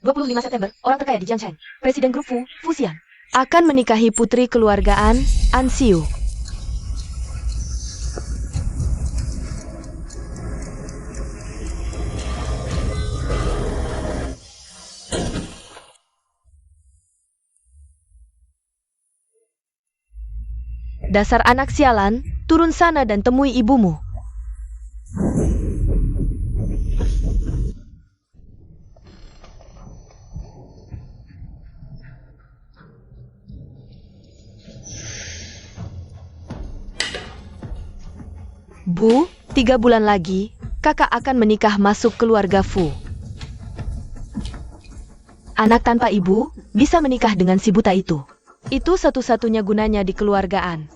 25 September, orang terkaya di Jiangcheng, Presiden Grup Fu, Fuxian, akan menikahi putri keluargaan An Xiu. Dasar anak sialan, turun sana dan temui ibumu. Bu, 3 bulan lagi, kakak akan menikah masuk keluarga Fu. Anak tanpa ibu, bisa menikah dengan si buta itu. Itu satu-satunya gunanya di keluargaan.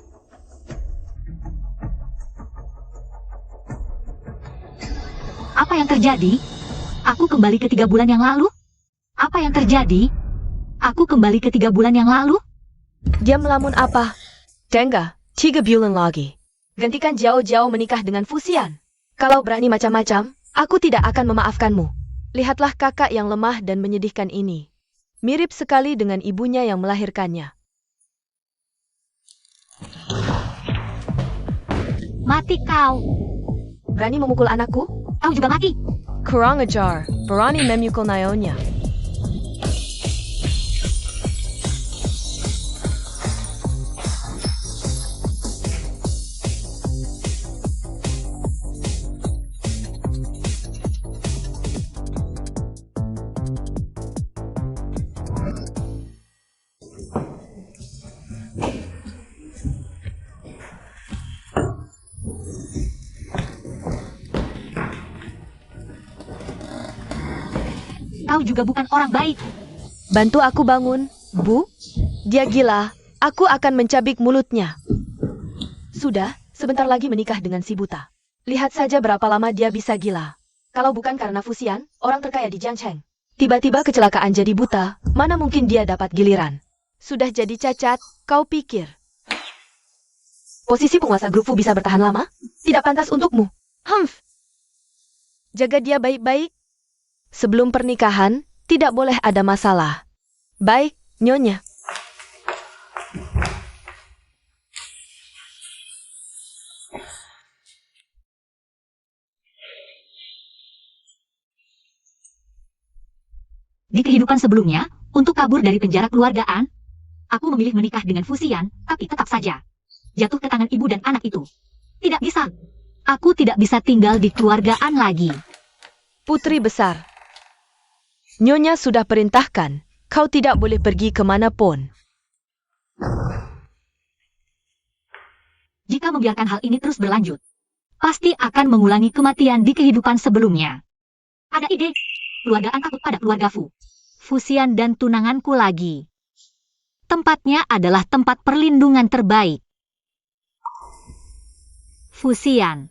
Apa yang terjadi? Aku kembali ke 3 bulan yang lalu? Apa yang terjadi? Aku kembali ke 3 bulan yang lalu? Dia melamun apa? Tengah, 3 bulan lagi. Gantikan Jiao menikah dengan Fuxian. Kalau berani macam-macam, aku tidak akan memaafkanmu. Lihatlah kakak yang lemah dan menyedihkan ini. Mirip sekali dengan ibunya yang melahirkannya. Mati kau! Berani memukul anakku? Kau juga mati! Kurang ajar, berani memukul Nyonya. Kau juga bukan orang baik. Bantu aku bangun, Bu. Dia gila, aku akan mencabik mulutnya. Sudah, sebentar lagi menikah dengan si buta. Lihat saja berapa lama dia bisa gila. Kalau bukan karena Fuxian, orang terkaya di Jiangcheng. Tiba-tiba kecelakaan jadi buta, mana mungkin dia dapat giliran. Sudah jadi cacat, kau pikir. Posisi penguasa grup Fu bisa bertahan lama? Tidak pantas untukmu. Humph. Jaga dia baik-baik. Sebelum pernikahan, tidak boleh ada masalah. Baik, Nyonya. Di kehidupan sebelumnya, untuk kabur dari penjara keluargaan, aku memilih menikah dengan Fuxian, tapi tetap saja jatuh ke tangan ibu dan anak itu. Tidak bisa. Aku tidak bisa tinggal di keluargaan lagi. Putri besar. Nyonya sudah perintahkan, kau tidak boleh pergi kemanapun. Jika membiarkan hal ini terus berlanjut, pasti akan mengulangi kematian di kehidupan sebelumnya. Ada ide? Keluargaan takut pada keluarga Fu. Fuxian dan tunanganku lagi. Tempatnya adalah tempat perlindungan terbaik. Fuxian.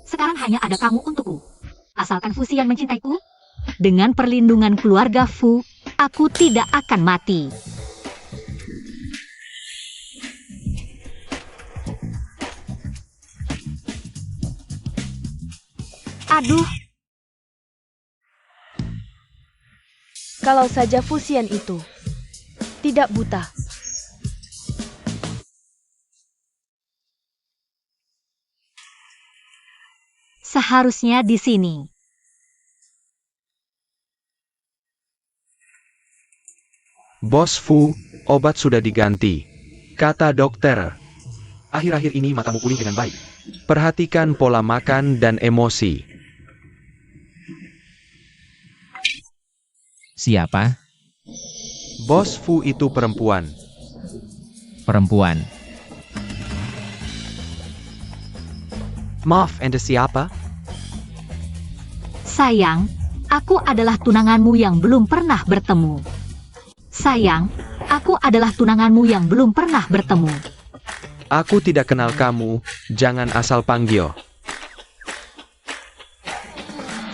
Sekarang hanya ada kamu untukku. Asalkan Fuxian mencintaiku, dengan perlindungan keluarga Fu, aku tidak akan mati. Aduh. Kalau saja Fuxian itu tidak buta. Seharusnya di sini. Bos Fu, obat sudah diganti. Kata dokter. Akhir-akhir ini matamu pulih dengan baik. Perhatikan pola makan dan emosi. Siapa? Bos Fu itu perempuan. Perempuan. Maaf, Anda siapa? Sayang, aku adalah tunanganmu yang belum pernah bertemu. Sayang, aku adalah tunanganmu yang belum pernah bertemu. Aku tidak kenal kamu, jangan asal panggil.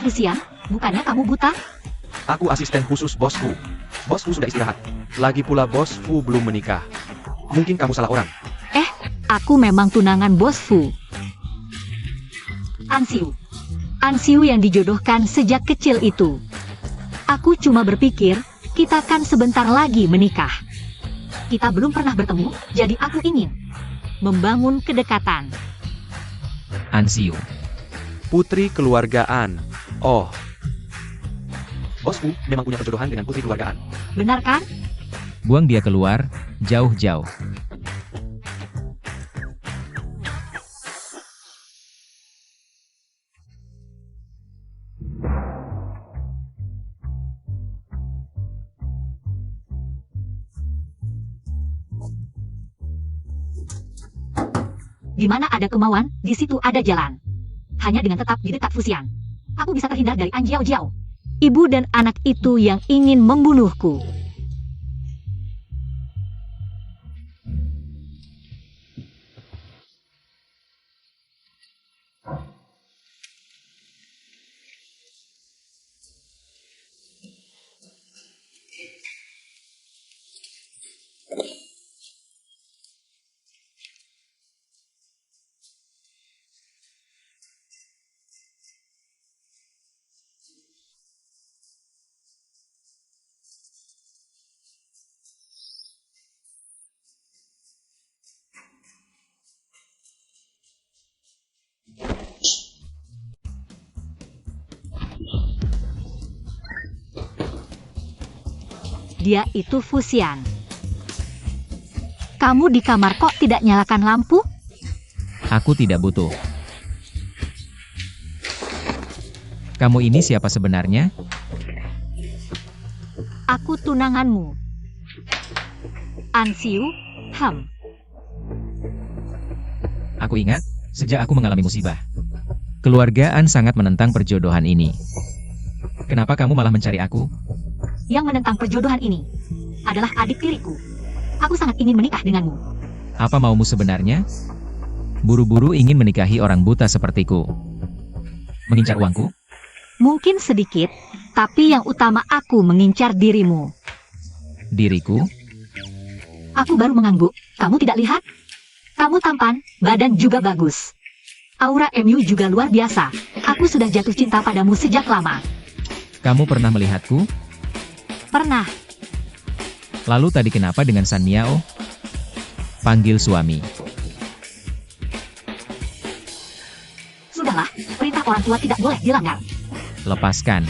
Fuxian, bukannya kamu buta? Aku asisten khusus Bos Fu. Bos Fu sudah istirahat. Lagi pula Bos Fu belum menikah. Mungkin kamu salah orang. Aku memang tunangan Bos Fu. An Xiu. An Xiu yang dijodohkan sejak kecil itu. Aku cuma berpikir, kita kan sebentar lagi menikah. Kita belum pernah bertemu, jadi aku ingin membangun kedekatan. Ansiu. Putri keluargaan. Oh. Bos Fu memang punya perjodohan dengan putri keluargaan. Benar kan? Buang dia keluar, jauh-jauh. Di mana ada kemauan, di situ ada jalan. Hanya dengan tetap di dekat Fusian, aku bisa terhindar dari An Jiao Jiao. Ibu dan anak itu yang ingin membunuhku. Dia itu Fusian. Kamu di kamar kok tidak nyalakan lampu? Aku tidak butuh. Kamu ini siapa sebenarnya? Aku tunanganmu. Ansiu, Ham. Aku ingat, sejak aku mengalami musibah. Keluarga An sangat menentang perjodohan ini. Kenapa kamu malah mencari aku? Yang menentang perjodohan ini adalah adik tiriku. Aku sangat ingin menikah denganmu. Apa maumu sebenarnya? Buru-buru ingin menikahi orang buta sepertiku. Mengincar uangku? Mungkin sedikit, tapi yang utama aku mengincar dirimu. Diriku? Aku baru mengangguk, kamu tidak lihat? Kamu tampan, badan juga bagus. Aura MU juga luar biasa. Aku sudah jatuh cinta padamu sejak lama. Kamu pernah melihatku? Pernah. Lalu tadi kenapa dengan San Miao? Panggil suami. Sudahlah, perintah orang tua tidak boleh dilanggar. Lepaskan.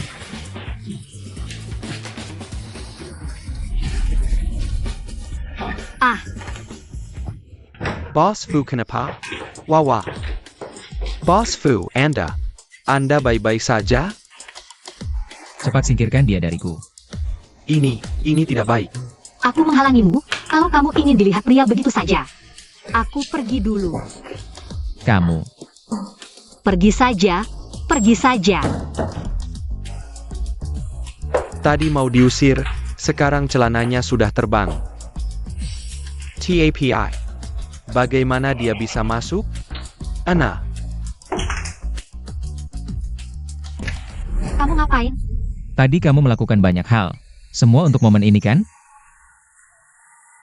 Ah, Bos Fu kenapa? Wawa. Bos Fu, Anda baik-baik saja? Cepat singkirkan dia dariku. Ini tidak baik. aku menghalangimu kalau kamu ingin dilihat pria begitu saja. Aku pergi dulu. Kamu. Pergi saja, pergi saja. Tadi mau diusir, sekarang celananya sudah terbang. TAPI. Bagaimana dia bisa masuk? Ana. Kamu ngapain? Tadi kamu melakukan banyak hal. Semua untuk momen ini kan?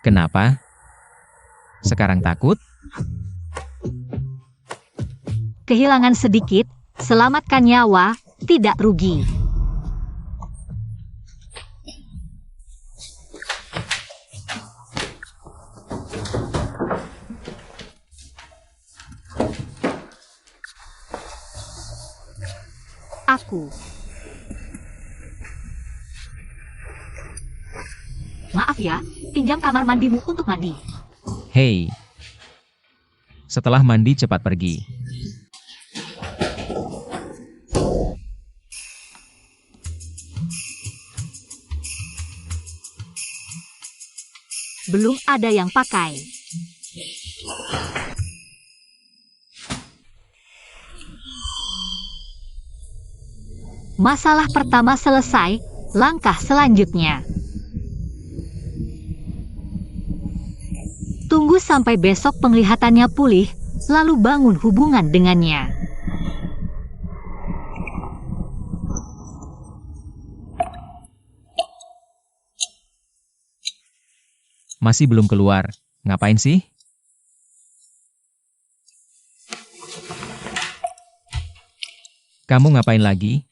Kenapa? Sekarang takut? Kehilangan sedikit, selamatkan nyawa, tidak rugi. Aku. Maaf ya, pinjam kamar mandimu untuk mandi. Hei. Setelah mandi cepat pergi. Belum ada yang pakai. Masalah pertama selesai, langkah selanjutnya. Tunggu sampai besok penglihatannya pulih, lalu bangun hubungan dengannya. Masih belum keluar. Ngapain sih? Kamu ngapain lagi?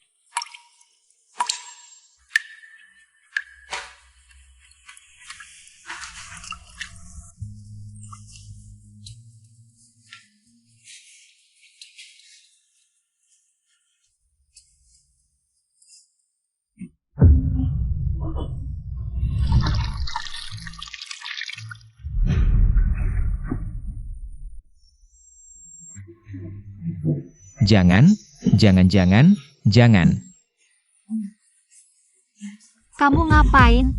Jangan, jangan. Kamu ngapain?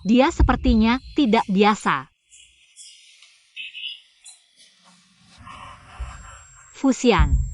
Dia sepertinya tidak biasa. Fusian.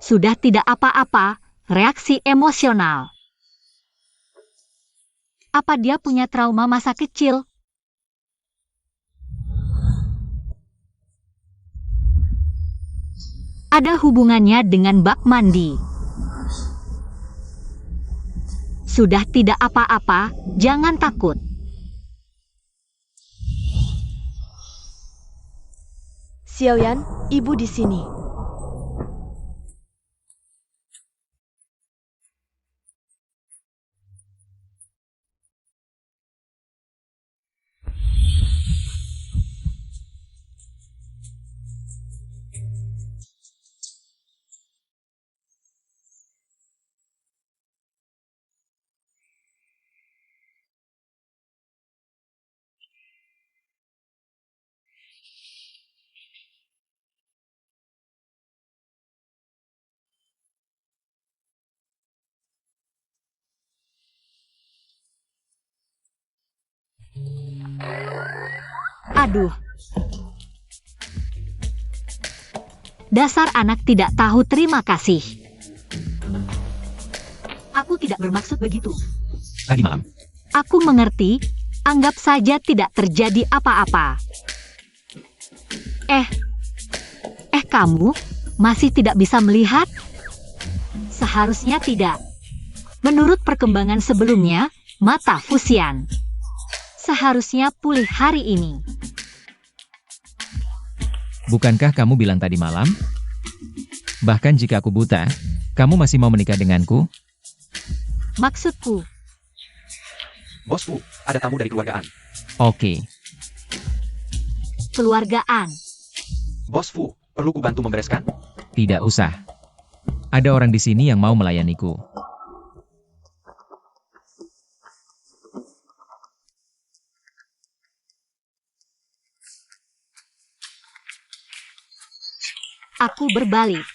Sudah tidak apa-apa, reaksi emosional. Apa dia punya trauma masa kecil? Ada hubungannya dengan bak mandi. Sudah tidak apa-apa, jangan takut. Xiaoyan, ibu di sini. Aduh. Dasar anak tidak tahu terima kasih. Aku tidak bermaksud begitu. Tadi malam, Aku mengerti, anggap saja tidak terjadi apa-apa. Kamu masih tidak bisa melihat? Seharusnya tidak. Menurut perkembangan sebelumnya, mata Fusian seharusnya pulih hari ini. bukankah kamu bilang tadi malam? Bahkan jika aku buta, kamu masih mau menikah denganku? Maksudku, Bos Fu, ada tamu dari keluargaan. Oke, keluargaan. Bos Fu, perlu ku bantu membereskan? tidak usah. Ada orang di sini yang mau melayaniku. Aku berbalik.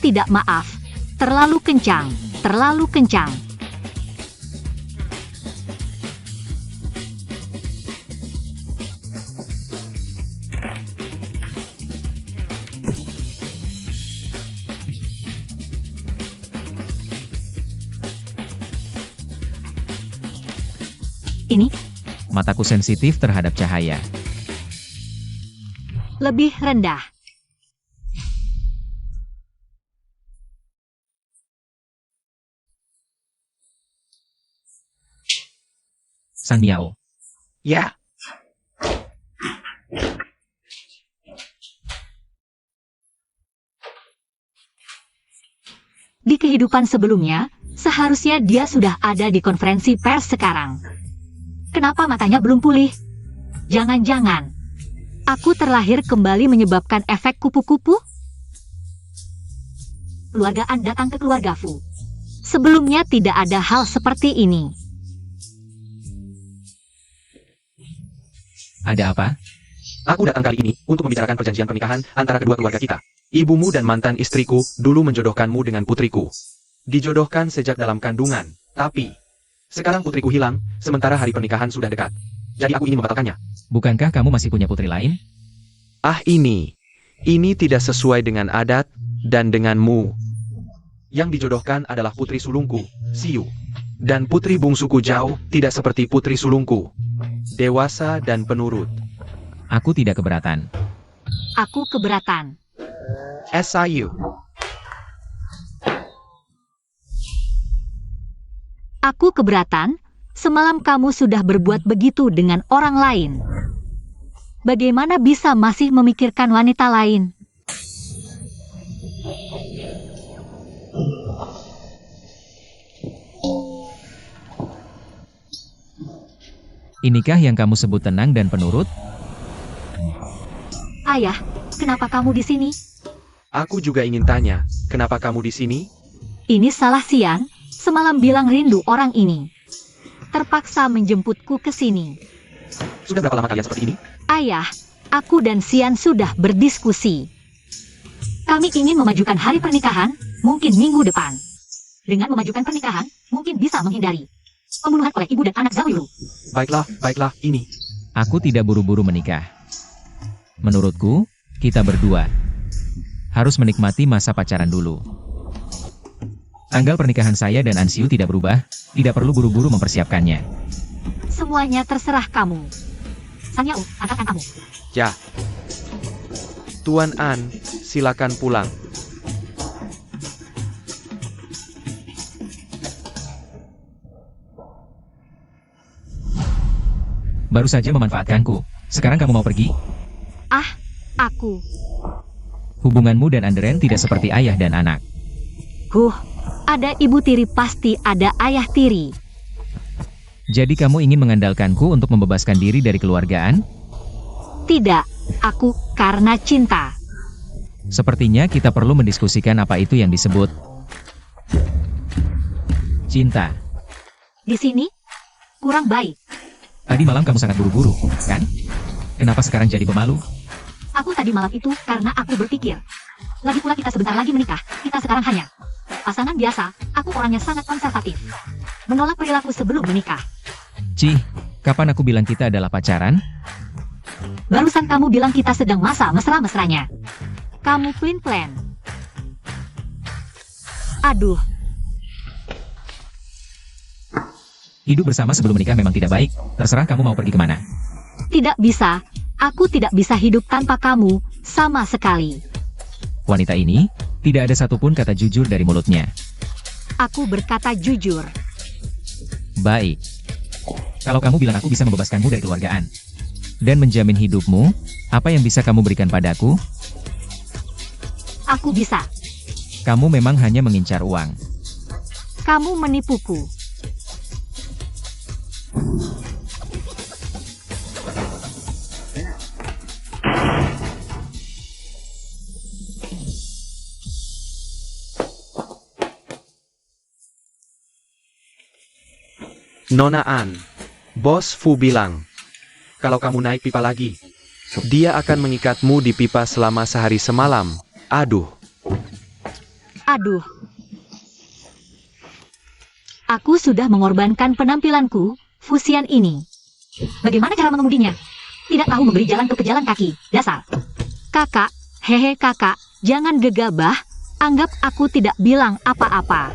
Tidak, maaf. Terlalu kencang, terlalu kencang. Ini Mataku sensitif terhadap cahaya. lebih rendah. Sang Miao. Ya, Di kehidupan sebelumnya, seharusnya dia sudah ada di konferensi pers sekarang. Kenapa matanya belum pulih? Jangan-jangan aku terlahir kembali menyebabkan efek kupu-kupu? Keluargaan datang ke keluarga Fu. Sebelumnya tidak ada hal seperti ini. Ada apa? aku datang kali ini untuk membicarakan perjanjian pernikahan antara kedua keluarga kita. Ibumu dan mantan istriku dulu menjodohkanmu dengan putriku. Dijodohkan sejak dalam kandungan, tapi sekarang putriku hilang, sementara hari pernikahan sudah dekat. Jadi aku ingin membatalkannya. Bukankah kamu masih punya putri lain? Ini tidak sesuai dengan adat dan denganmu. Yang dijodohkan adalah putri sulungku, Siu. Dan putri bungsuku jauh tidak seperti putri sulungku. Dewasa dan penurut. Aku tidak keberatan. Aku keberatan. SIU. Aku keberatan. Semalam kamu sudah berbuat begitu dengan orang lain. Bagaimana bisa masih memikirkan wanita lain? Inikah yang kamu sebut tenang dan penurut? Ayah, kenapa kamu di sini? Aku juga ingin tanya, kenapa kamu di sini? Ini salah Xian, semalam bilang rindu orang ini. Terpaksa menjemputku ke sini. Sudah berapa lama kalian seperti ini? Ayah, aku dan Xian sudah berdiskusi. Kami ingin memajukan hari pernikahan, mungkin minggu depan. Dengan memajukan pernikahan, mungkin bisa menghindari pembunuhan oleh ibu dan anak Zhao Yulu. Baiklah, ini. Aku tidak buru-buru menikah. Menurutku, kita berdua harus menikmati masa pacaran dulu. Tanggal pernikahan saya dan Ansiu tidak berubah, tidak perlu buru-buru mempersiapkannya. Semuanya terserah kamu. Sang Yao, antarkan kamu. Ya. Tuan An, silakan pulang. Baru saja memanfaatkanku. Sekarang kamu mau pergi? Ah, aku. Hubunganmu dan Anderen tidak seperti ayah dan anak. Ada ibu tiri pasti ada ayah tiri. Jadi kamu ingin mengandalkanku untuk membebaskan diri dari keluargaan? Tidak, aku karena cinta. Sepertinya kita perlu mendiskusikan apa itu yang disebut cinta. Di sini, kurang baik. Tadi malam kamu sangat buru-buru, kan? Kenapa sekarang jadi pemalu? Aku tadi malam itu karena aku berpikir. Lagi pula kita sebentar lagi menikah, kita sekarang hanya pasangan biasa. Aku orangnya sangat konservatif. Menolak perilaku sebelum menikah. Cih, kapan aku bilang kita adalah pacaran? Barusan kamu bilang kita sedang masa mesra-mesranya. Kamu plan. Aduh, Hidup bersama sebelum menikah memang tidak baik. Terserah kamu mau pergi kemana. tidak bisa. Aku tidak bisa hidup tanpa kamu, sama sekali. Wanita ini, tidak ada satupun kata jujur dari mulutnya. Aku berkata jujur. Baik. Kalau kamu bilang aku bisa membebaskanmu dari keluargaan dan menjamin hidupmu, apa yang bisa kamu berikan padaku? Aku bisa. Kamu memang hanya mengincar uang. Kamu menipuku. Nona An, Bos Fu bilang, kalau kamu naik pipa lagi, dia akan mengikatmu di pipa selama sehari semalam. Aduh. Aduh. Aku sudah mengorbankan penampilanku, Fusian ini. Bagaimana cara mengemudinya? Tidak tahu memberi jalan ke pejalan kaki, dasar. Kakak, hehe kakak, jangan gegabah, anggap aku tidak bilang apa-apa.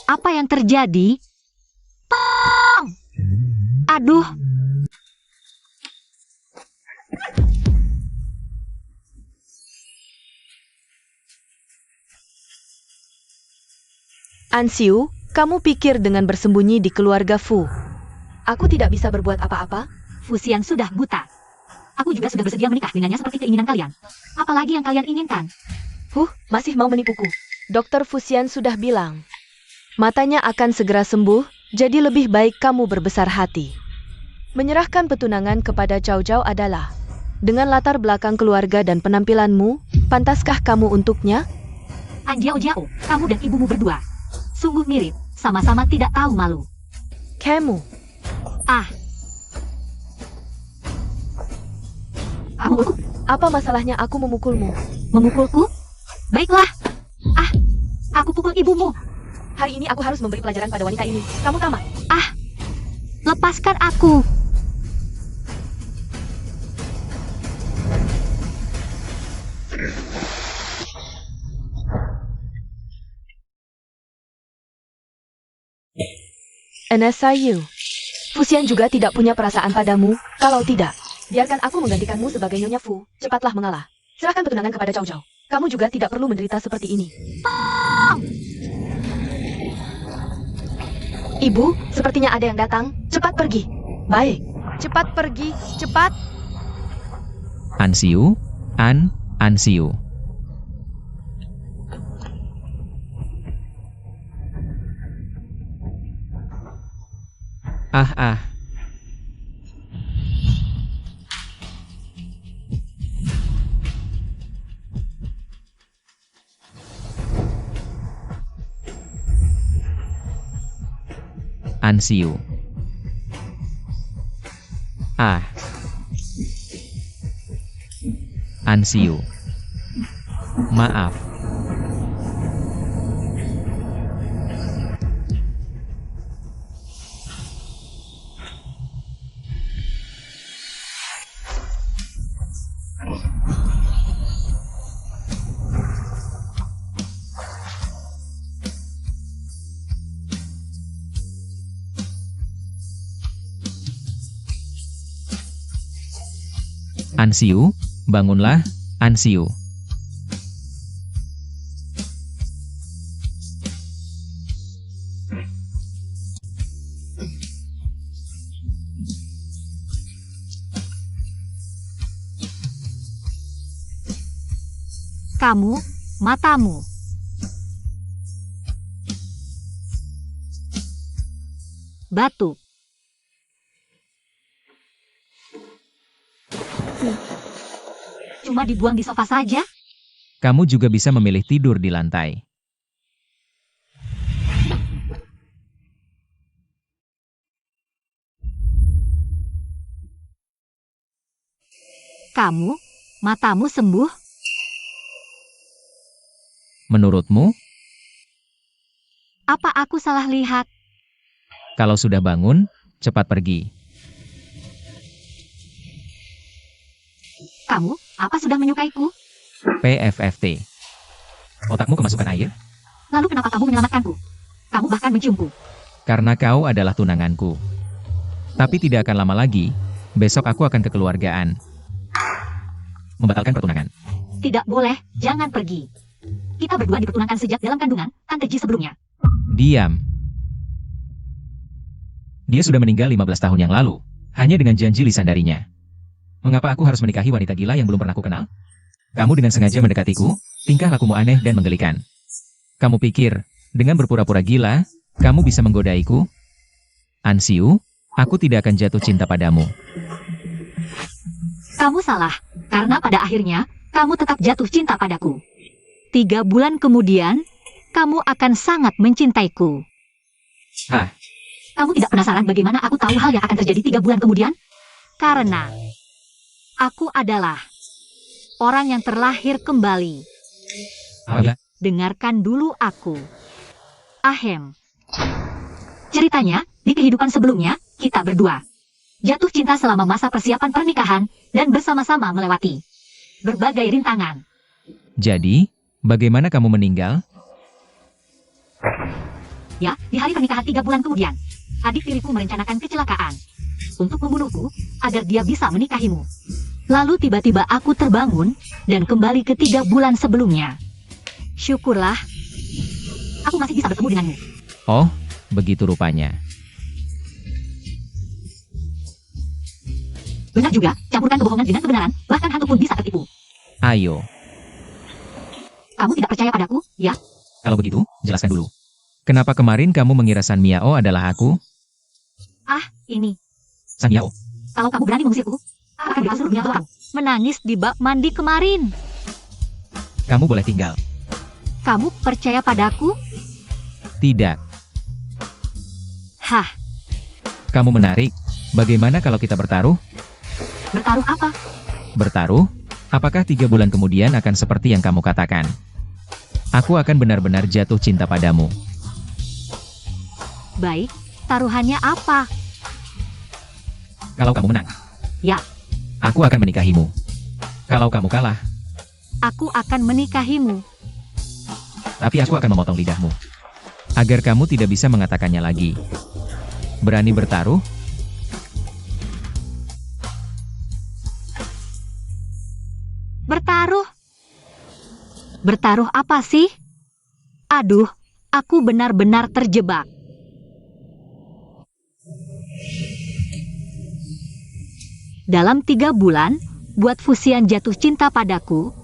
Apa yang terjadi? Tong! Aduh. Ansiu, kamu pikir dengan bersembunyi di keluarga Fu, aku tidak bisa berbuat apa-apa? Fusian sudah buta. Aku juga sudah bersedia menikah dengannya seperti keinginan kalian. Apalagi yang kalian inginkan? Masih mau menipuku? Dokter Fusian sudah bilang, matanya akan segera sembuh, jadi lebih baik kamu berbesar hati. Menyerahkan petunangan kepada Cao Cao adalah, dengan latar belakang keluarga dan penampilanmu, pantaskah kamu untuknya? Anjiao Jiao, kamu dan ibumu berdua. Sungguh mirip, sama-sama tidak tahu malu. Kamu. Ah. Kamu, Apa masalahnya aku memukulmu? memukulku? Baiklah. Ah, aku pukul ibumu. Hari ini aku harus memberi pelajaran pada wanita ini. Kamu tamat. Ah, lepaskan aku. NSIU. Fusian juga tidak punya perasaan padamu, kalau tidak, biarkan aku menggantikanmu sebagai Nyonya Fu, cepatlah mengalah. Serahkan petunangan kepada Cao Cao. Kamu juga tidak perlu menderita seperti ini. Ibu, sepertinya ada yang datang, cepat pergi. Baik, cepat pergi, cepat. Ansiu, Ansiu. Ah. Ansiu. Ansiu. Maaf. Ansiu, bangunlah, Ansiu. Kamu, matamu. Batu. Cuma dibuang di sofa saja? Kamu juga bisa memilih tidur di lantai. Kamu, matamu sembuh? Menurutmu, Apa aku salah lihat? kalau sudah bangun, cepat pergi. Kamu, apa sudah menyukaiku? PFFT. Otakmu kemasukan air? Lalu kenapa kamu menyelamatkanku? Kamu bahkan menciumku. Karena kau adalah tunanganku. Tapi tidak akan lama lagi, besok aku akan kekeluargaan. Membatalkan pertunangan. Tidak boleh, jangan pergi. Kita berdua dipertunangkan sejak dalam kandungan, Tante Ji sebelumnya. Diam. Dia sudah meninggal 15 tahun yang lalu, hanya dengan janji lisan darinya. Mengapa aku harus menikahi wanita gila yang belum pernah kukenal? Kamu dengan sengaja mendekatiku, tingkah lakumu aneh dan menggelikan. Kamu pikir, dengan berpura-pura gila, kamu bisa menggodaiku? Ansiu, aku tidak akan jatuh cinta padamu. Kamu salah, karena pada akhirnya, kamu tetap jatuh cinta padaku. 3 bulan kemudian, kamu akan sangat mencintaiku. Hah? Kamu tidak penasaran bagaimana aku tahu hal yang akan terjadi 3 bulan kemudian? Karena aku adalah orang yang terlahir kembali. Apa? Dengarkan dulu aku. Ahem. Ceritanya, di kehidupan sebelumnya, kita berdua jatuh cinta selama masa persiapan pernikahan dan bersama-sama melewati berbagai rintangan. Jadi, bagaimana kamu meninggal? Ya, di hari pernikahan 3 bulan kemudian, adik tiriku merencanakan kecelakaan untuk membunuhku agar dia bisa menikahimu. Lalu tiba-tiba aku terbangun dan kembali ke 3 bulan sebelumnya. Syukurlah, aku masih bisa bertemu denganmu. Oh, begitu rupanya. Benar juga, campurkan kebohongan dengan kebenaran, bahkan hantu pun bisa tertipu. Ayo, Kamu tidak percaya padaku, ya? kalau begitu, jelaskan dulu. Kenapa kemarin kamu mengira San Miao adalah aku? Ah, ini. San Miao, Kalau kamu berani mengusirku, akan bebas seluruh dunia kamu. Menangis di bak mandi kemarin. kamu boleh tinggal. Kamu percaya padaku? Tidak, Hah, kamu menarik. Bagaimana kalau kita bertaruh? bertaruh apa? Bertaruh? Apakah 3 bulan kemudian akan seperti yang kamu katakan? Aku akan benar-benar jatuh cinta padamu. Baik, taruhannya apa? Kalau kamu menang, Ya, aku akan menikahimu. Kalau kamu kalah, aku akan menikahimu. tapi aku akan memotong lidahmu. Agar kamu tidak bisa mengatakannya lagi. Berani bertaruh? Bertaruh? Bertaruh apa sih? Aduh, aku benar-benar terjebak. Dalam 3 bulan, buat Fusian jatuh cinta padaku.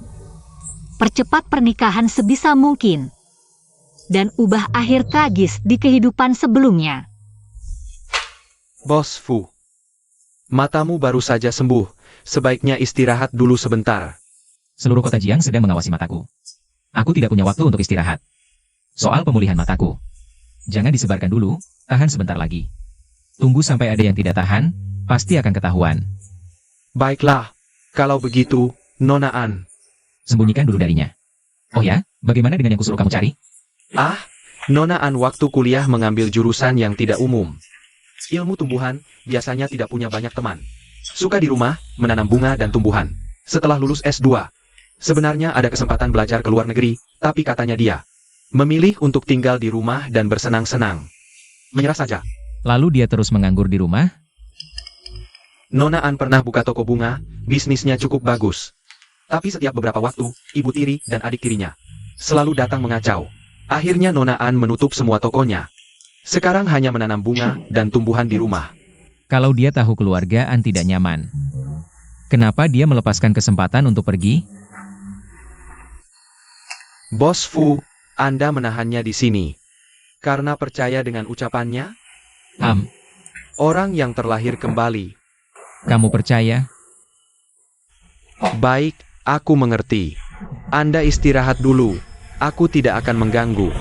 Percepat pernikahan sebisa mungkin. Dan ubah akhir tragis di kehidupan sebelumnya. Bos Fu. Matamu baru saja sembuh, sebaiknya istirahat dulu sebentar. Seluruh kota Jiang sedang mengawasi mataku. Aku tidak punya waktu untuk istirahat. Soal pemulihan mataku. Jangan disebarkan dulu, tahan sebentar lagi. Tunggu sampai ada yang tidak tahan, pasti akan ketahuan. Baiklah, kalau begitu, Nona An. Sembunyikan dulu darinya. Oh ya, bagaimana dengan yang kusuruh kamu cari? Ah, Nona An waktu kuliah mengambil jurusan yang tidak umum. Ilmu tumbuhan, biasanya tidak punya banyak teman. Suka di rumah, menanam bunga dan tumbuhan. Setelah lulus S2, sebenarnya ada kesempatan belajar ke luar negeri, tapi katanya dia memilih untuk tinggal di rumah dan bersenang-senang. Menyerah saja. Lalu dia terus menganggur di rumah? Nona An pernah buka toko bunga, bisnisnya cukup bagus. Tapi setiap beberapa waktu, ibu tiri dan adik tirinya selalu datang mengacau. Akhirnya Nona An menutup semua tokonya. Sekarang hanya menanam bunga dan tumbuhan di rumah. Kalau dia tahu keluarga An tidak nyaman, kenapa dia melepaskan kesempatan untuk pergi? Bos Fu, Anda menahannya di sini. Karena percaya dengan ucapannya? Orang yang terlahir kembali. Kamu percaya? Baik, aku mengerti. Anda istirahat dulu. Aku tidak akan mengganggu.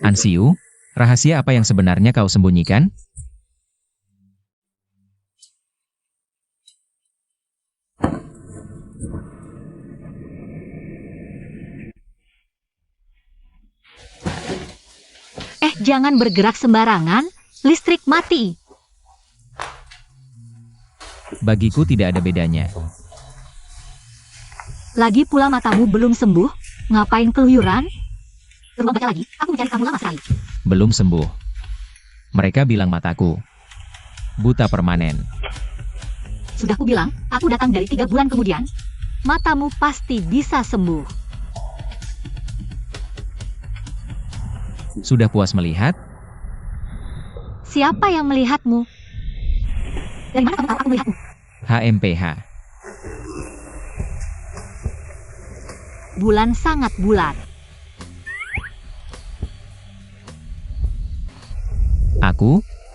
Ansiu, rahasia apa yang sebenarnya kau sembunyikan? Jangan bergerak sembarangan, listrik mati. Bagiku tidak ada bedanya. Lagi pula matamu belum sembuh, ngapain keluyuran? Rumah baca lagi, aku mencari kamu lama sekali. Belum sembuh. Mereka bilang mataku buta permanen. Sudah ku bilang, aku datang dari 3 bulan kemudian. Matamu pasti bisa sembuh. Sudah puas melihat? Siapa yang melihatmu? Dari mana kamu tahu aku melihatmu? HMPH. Bulan sangat bulat.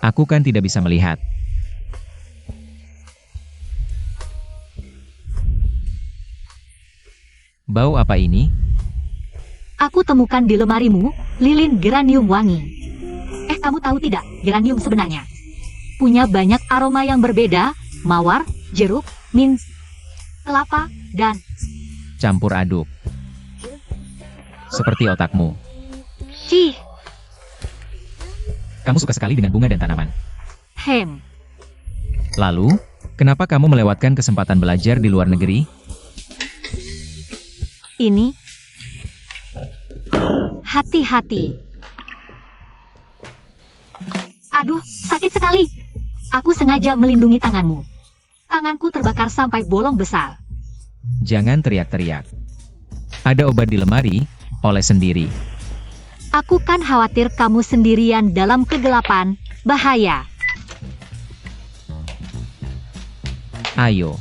Aku kan tidak bisa melihat. Bau apa ini? Aku temukan di lemarimu, lilin geranium wangi. Kamu tahu tidak, geranium sebenarnya punya banyak aroma yang berbeda, mawar, jeruk, mint, kelapa, dan Campur aduk. Seperti otakmu. cih. Kamu suka sekali dengan bunga dan tanaman. Lalu, kenapa kamu melewatkan kesempatan belajar di luar negeri? Ini. Hati-hati. Aduh, sakit sekali. Aku sengaja melindungi tanganmu. Tanganku terbakar sampai bolong besar. Jangan teriak-teriak. Ada obat di lemari, oles sendiri. Aku kan khawatir kamu sendirian dalam kegelapan, bahaya. Ayo.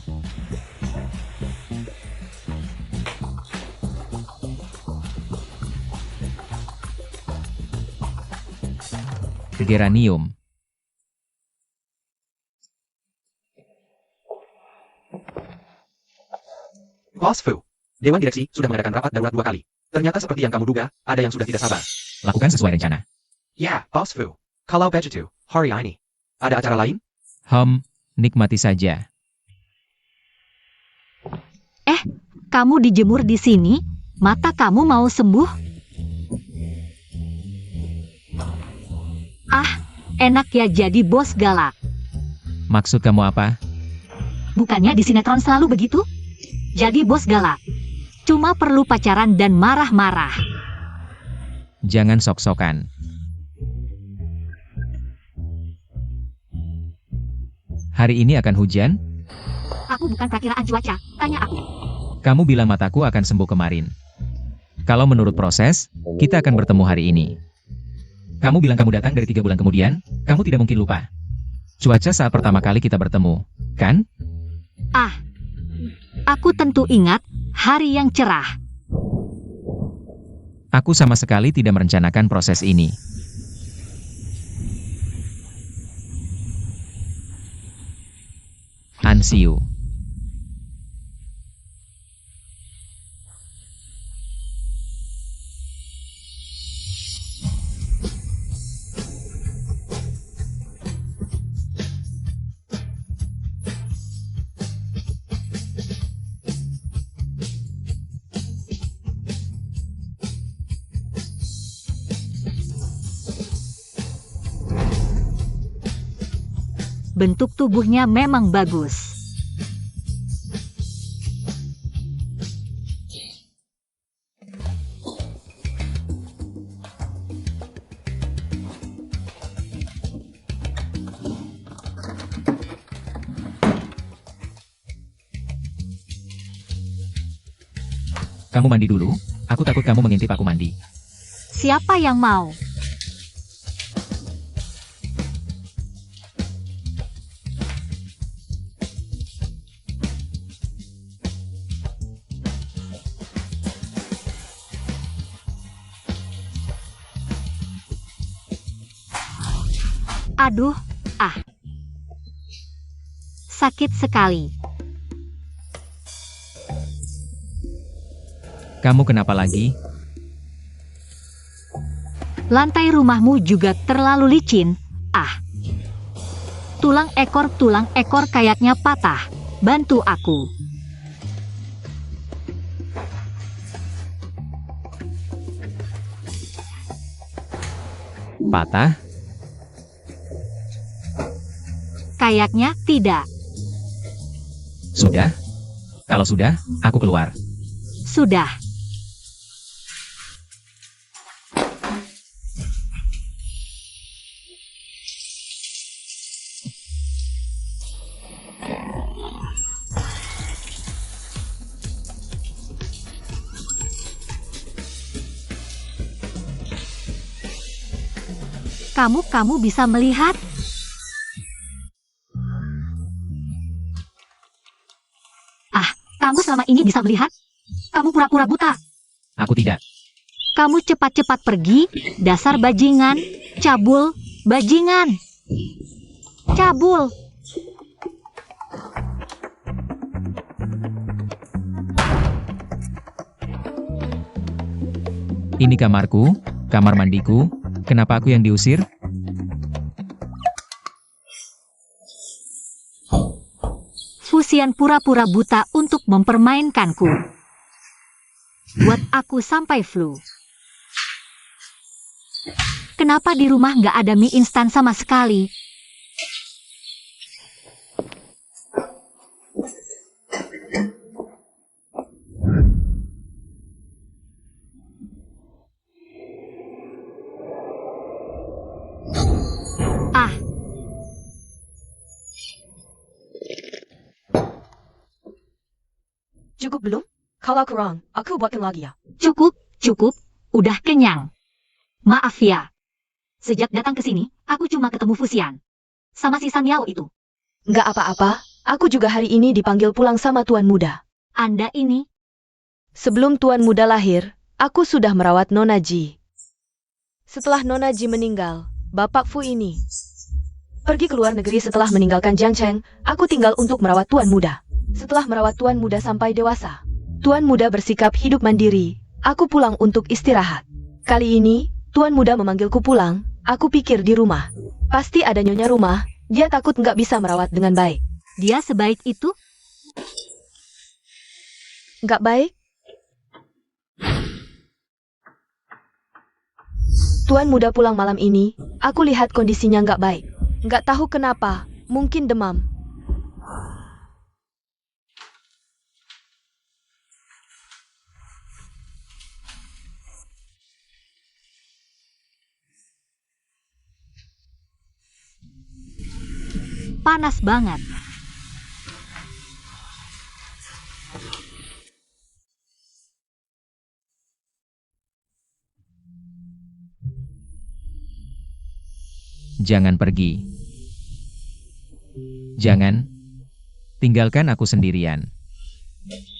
Geranium. Bos Fu, Dewan Direksi sudah mengadakan rapat darurat 2 kali. Ternyata seperti yang kamu duga, ada yang sudah tidak sabar. Lakukan sesuai rencana. Ya, Bos Fu. Kalau begitu, hari ini, ada acara lain? Nikmati saja. Kamu dijemur di sini, mata kamu mau sembuh? Enak ya jadi bos galak. Maksud kamu apa? Bukannya di sinetron selalu begitu? Jadi bos galak. Cuma perlu pacaran dan marah-marah. Jangan sok-sokan. Hari ini akan hujan? Aku bukan perakiraan cuaca, tanya aku. Kamu bilang mataku akan sembuh kemarin. Kalau menurut proses, kita akan bertemu hari ini. Kamu bilang kamu datang dari 3 bulan kemudian, kamu tidak mungkin lupa. Cuaca saat pertama kali kita bertemu, kan? Aku tentu ingat hari yang cerah. Aku sama sekali tidak merencanakan proses ini. Ansiu. Bentuk tubuhnya memang bagus. Kamu mandi dulu, aku takut kamu mengintip aku mandi. Siapa yang mau? Aduh, sakit sekali. Kamu kenapa lagi? Lantai rumahmu juga terlalu licin. Tulang ekor kayaknya patah. Bantu aku. Patah? Kayaknya tidak. Sudah? Kalau sudah, aku keluar. Sudah. Kamu bisa melihat? Kamu selama ini bisa melihat? Kamu pura-pura buta. Aku tidak. Kamu cepat-cepat pergi, dasar bajingan, cabul, bajingan. Cabul. Ini kamarku, kamar mandiku. Kenapa aku yang diusir? Fusian pura-pura buta untuk mempermainkanku. Buat aku sampai flu. Kenapa di rumah nggak ada mie instan sama sekali? Cukup belum? Kalau kurang, aku buatkan lagi ya. Cukup. Udah kenyang. Maaf ya. Sejak datang ke sini, aku cuma ketemu Fusian. Sama si Sanyao itu. Nggak apa-apa, aku juga hari ini dipanggil pulang sama Tuan Muda. Anda ini? Sebelum Tuan Muda lahir, aku sudah merawat Nona Ji. Setelah Nona Ji meninggal, Bapak Fu ini pergi ke luar negeri setelah meninggalkan Jiang Cheng, aku tinggal untuk merawat Tuan Muda. Setelah merawat Tuan Muda sampai dewasa, Tuan Muda bersikap hidup mandiri, aku pulang untuk istirahat. Kali ini, Tuan Muda memanggilku pulang, aku pikir di rumah. Pasti ada nyonya rumah, dia takut nggak bisa merawat dengan baik. Dia sebaik itu? Nggak baik? Tuan muda pulang malam ini, aku lihat kondisinya nggak baik. Nggak tahu kenapa, mungkin demam. Panas banget. Jangan pergi. Jangan. Tinggalkan aku sendirian.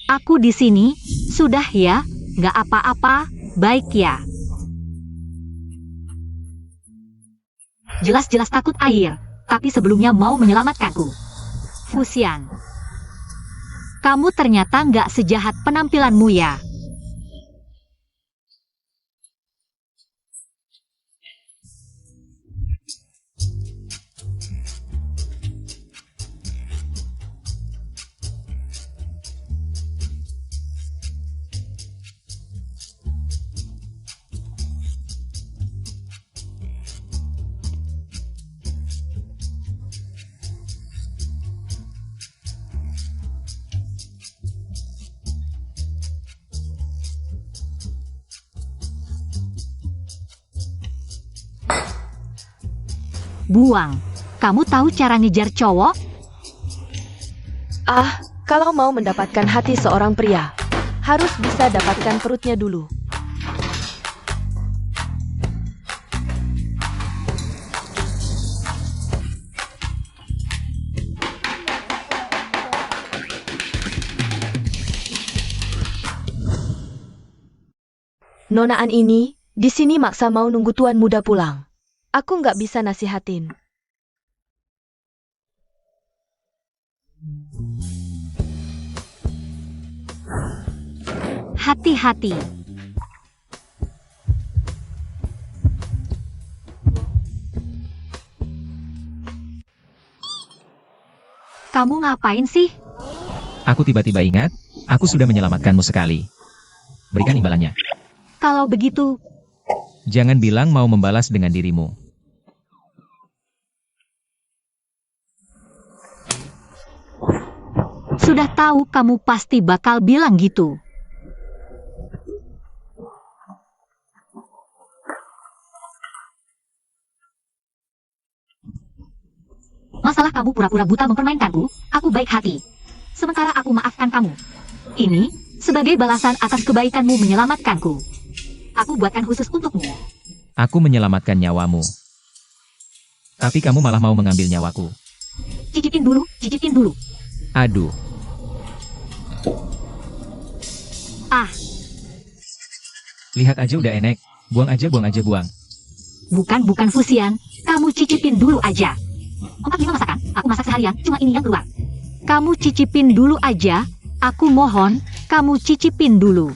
Aku di sini, sudah ya, nggak apa-apa, baik ya. Jelas-jelas takut air, tapi sebelumnya mau menyelamatkanku. Fusian. Kamu ternyata nggak sejahat penampilanmu ya. Buang. Kamu tahu cara ngejar cowok? Ah, kalau mau mendapatkan hati seorang pria, harus bisa dapatkan perutnya dulu. Nonaan ini, di sini maksa mau nunggu tuan muda pulang. Aku nggak bisa nasihatin. Hati-hati. Kamu ngapain sih? Aku tiba-tiba ingat, aku sudah menyelamatkanmu sekali. Berikan imbalannya. Kalau begitu, Jangan bilang mau membalas dengan dirimu. sudah tahu kamu pasti bakal bilang gitu. Masalah kamu pura-pura buta mempermainkanku, aku baik hati. Sementara aku maafkan kamu. Ini, sebagai balasan atas kebaikanmu menyelamatkanku. Aku buatkan khusus untukmu. Aku menyelamatkan nyawamu. Tapi kamu malah mau mengambil nyawaku. Cicipin dulu, cicipin dulu. Aduh, Ah, lihat aja udah enek. Buang aja, buang aja, buang. bukan fusian. Kamu cicipin dulu aja. 4-5 masakan, aku masak seharian, cuma ini yang keluar. Kamu cicipin dulu aja, aku mohon, kamu cicipin dulu.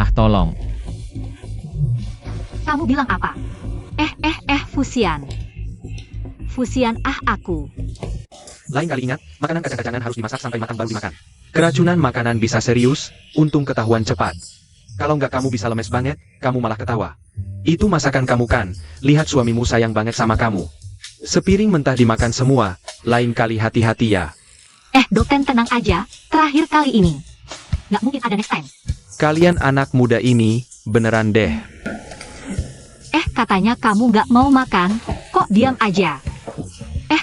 Ah, tolong. Kamu bilang apa? Fusian. Fusian aku. Lain kali ingat, makanan kacang-kacangan harus dimasak sampai matang baru dimakan. Keracunan makanan bisa serius, untung ketahuan cepat. Kalau nggak kamu bisa lemes banget, kamu malah ketawa. Itu masakan kamu kan, lihat suamimu sayang banget sama kamu. Sepiring mentah dimakan semua, lain kali hati-hati ya. Dokter tenang aja, terakhir kali ini. Nggak mungkin ada next time. Kalian anak muda ini, beneran deh. Katanya kamu nggak mau makan, kok diam aja?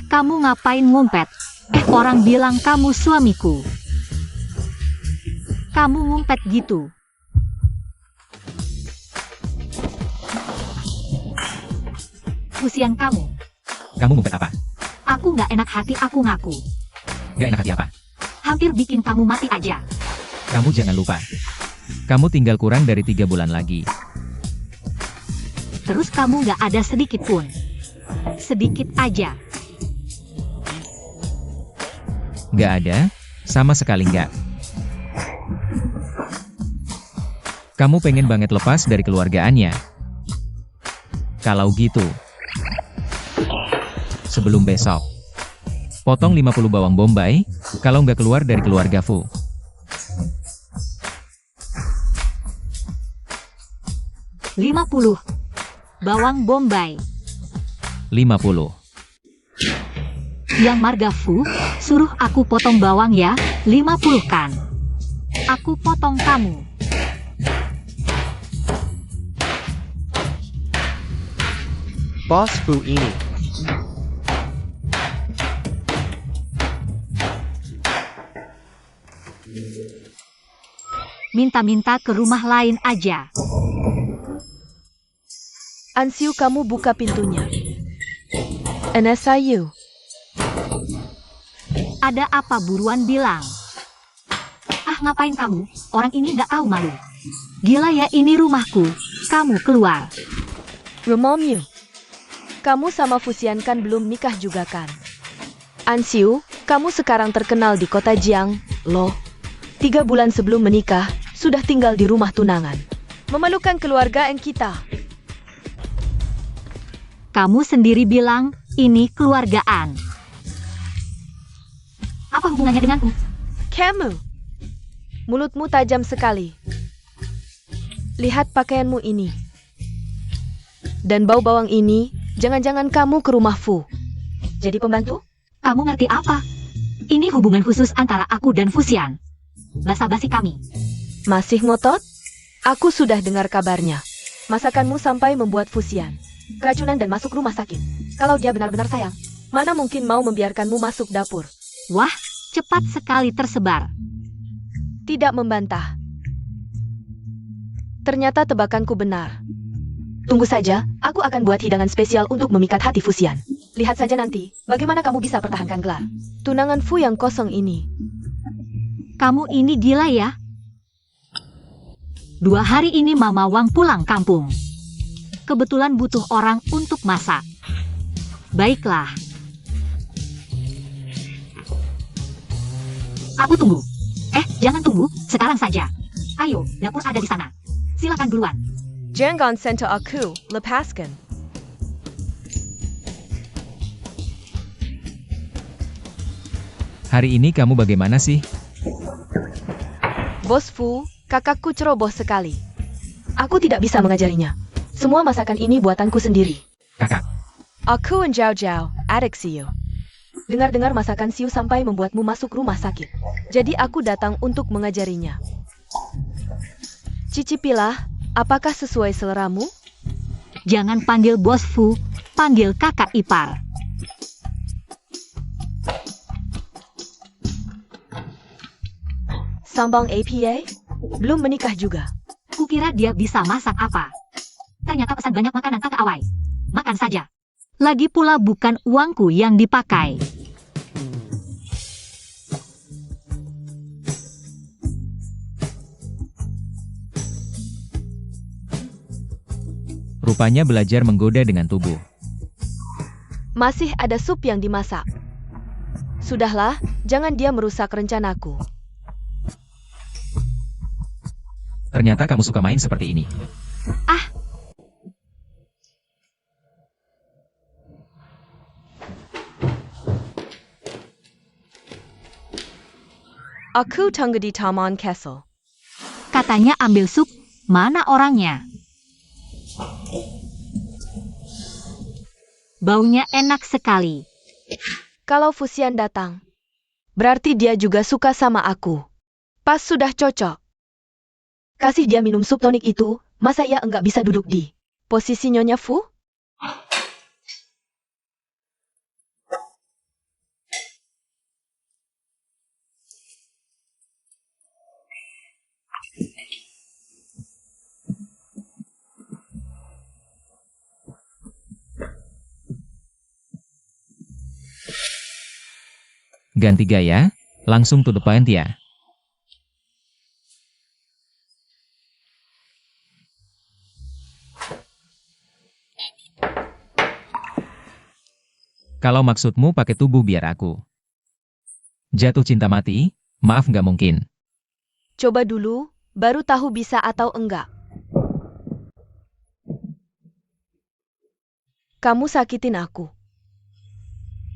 Kamu ngapain ngumpet? Orang bilang kamu suamiku. Kamu ngumpet gitu. Fusian kamu. Kamu ngumpet apa? Aku nggak enak hati, aku ngaku. Gak enak hati apa? Hampir bikin kamu mati aja. Kamu jangan lupa. Kamu tinggal kurang dari 3 bulan lagi. Terus kamu nggak ada sedikit pun. Sedikit aja. Gak ada? Sama sekali nggak. Kamu pengen banget lepas dari keluargaannya. Kalau gitu, sebelum besok, potong 50 bawang bombay, kalau nggak keluar dari keluarga Fu. 50. Bawang bombay. 50. Yang Marga Fu, suruh aku potong bawang ya, 50 kan. Aku potong kamu. Bos Fu ini. Minta-minta ke rumah lain aja. Ansiu, kamu buka pintunya. NSIU. Ada apa buruan bilang? Ah, ngapain kamu? Orang ini nggak tahu malu. Gila ya, ini rumahku. Kamu keluar. Romomyu. Kamu sama Fusian kan belum nikah juga kan? Ansiu, kamu sekarang terkenal di kota Jiang, loh. 3 bulan sebelum menikah, sudah tinggal di rumah tunangan. Memalukan keluarga kita. Kamu sendiri bilang, ini keluargaan. Apa hubungannya denganku? Kamu. Mulutmu tajam sekali. Lihat pakaianmu ini. Dan bau bawang ini, jangan-jangan kamu ke rumah Fu. Jadi pembantu? Kamu ngerti apa? Ini hubungan khusus antara aku dan Fusian. Basa-basi kami. Masih ngotot? Aku sudah dengar kabarnya. Masakanmu sampai membuat Fusian keracunan dan masuk rumah sakit. Kalau dia benar-benar sayang, mana mungkin mau membiarkanmu masuk dapur? Wah, cepat sekali tersebar. Tidak membantah. Ternyata tebakanku benar. Tunggu saja, aku akan buat hidangan spesial untuk memikat hati Fusian. Lihat saja nanti, bagaimana kamu bisa pertahankan gelar tunangan Fu yang kosong ini. Kamu ini gila ya? 2 hari ini Mama Wang pulang kampung. Kebetulan butuh orang untuk masak. Baiklah. Aku tunggu. Jangan tunggu, sekarang saja. Ayo, dapur ada di sana. Silakan duluan. Jangan sentuh aku, lepaskan. Hari ini kamu bagaimana sih? Bos Fu, kakakku ceroboh sekali. Aku tidak bisa mengajarinya. Semua masakan ini buatanku sendiri. Kakak, Aku Jiao Jiao, adik Siu. Dengar-dengar masakan Siu sampai membuatmu masuk rumah sakit. Jadi aku datang untuk mengajarinya. Cicipilah, apakah sesuai seleramu? Jangan panggil Bos Fu, panggil kakak ipar. Sambang APA? Belum menikah juga. Kukira dia bisa masak apa. Ternyata pesan banyak makanan kakak Awai. Makan saja. Lagi pula bukan uangku yang dipakai. rupanya belajar menggoda dengan tubuh. Masih ada sup yang dimasak. Sudahlah, jangan dia merusak rencanaku. Ternyata kamu suka main seperti ini. Aku tunggu di Taman Castle. Katanya ambil sup, mana orangnya? Baunya enak sekali. Kalau Fusian datang, berarti dia juga suka sama aku. Pas sudah cocok. Kasih dia minum sup tonik itu, masa ia enggak bisa duduk di posisi Nyonya Fu? Ganti gaya, langsung to the point ya. Kalau maksudmu pakai tubuh biar aku jatuh cinta mati, maaf nggak mungkin. Coba dulu, baru tahu bisa atau enggak. Kamu sakitin aku.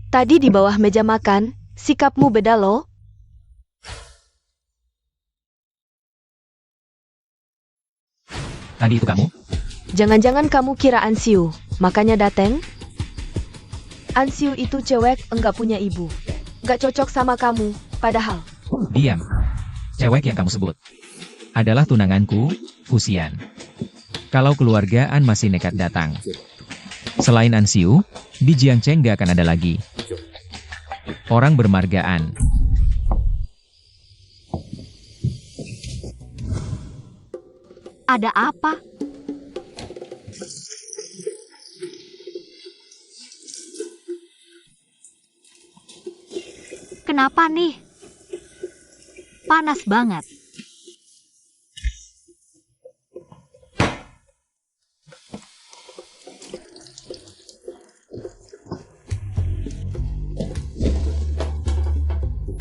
Tadi di bawah meja makan, sikapmu beda loh. Tadi itu kamu? Jangan-jangan kamu kira Ansiu, makanya dateng? Ansiu itu cewek enggak punya ibu. Enggak cocok sama kamu, padahal. Diam. Cewek yang kamu sebut adalah tunanganku, Fusian. Kalau keluargaan masih nekat datang. Selain Ansiu, di Jiangcheng gak akan ada lagi orang bermargaan. Ada apa? Kenapa nih? Panas banget.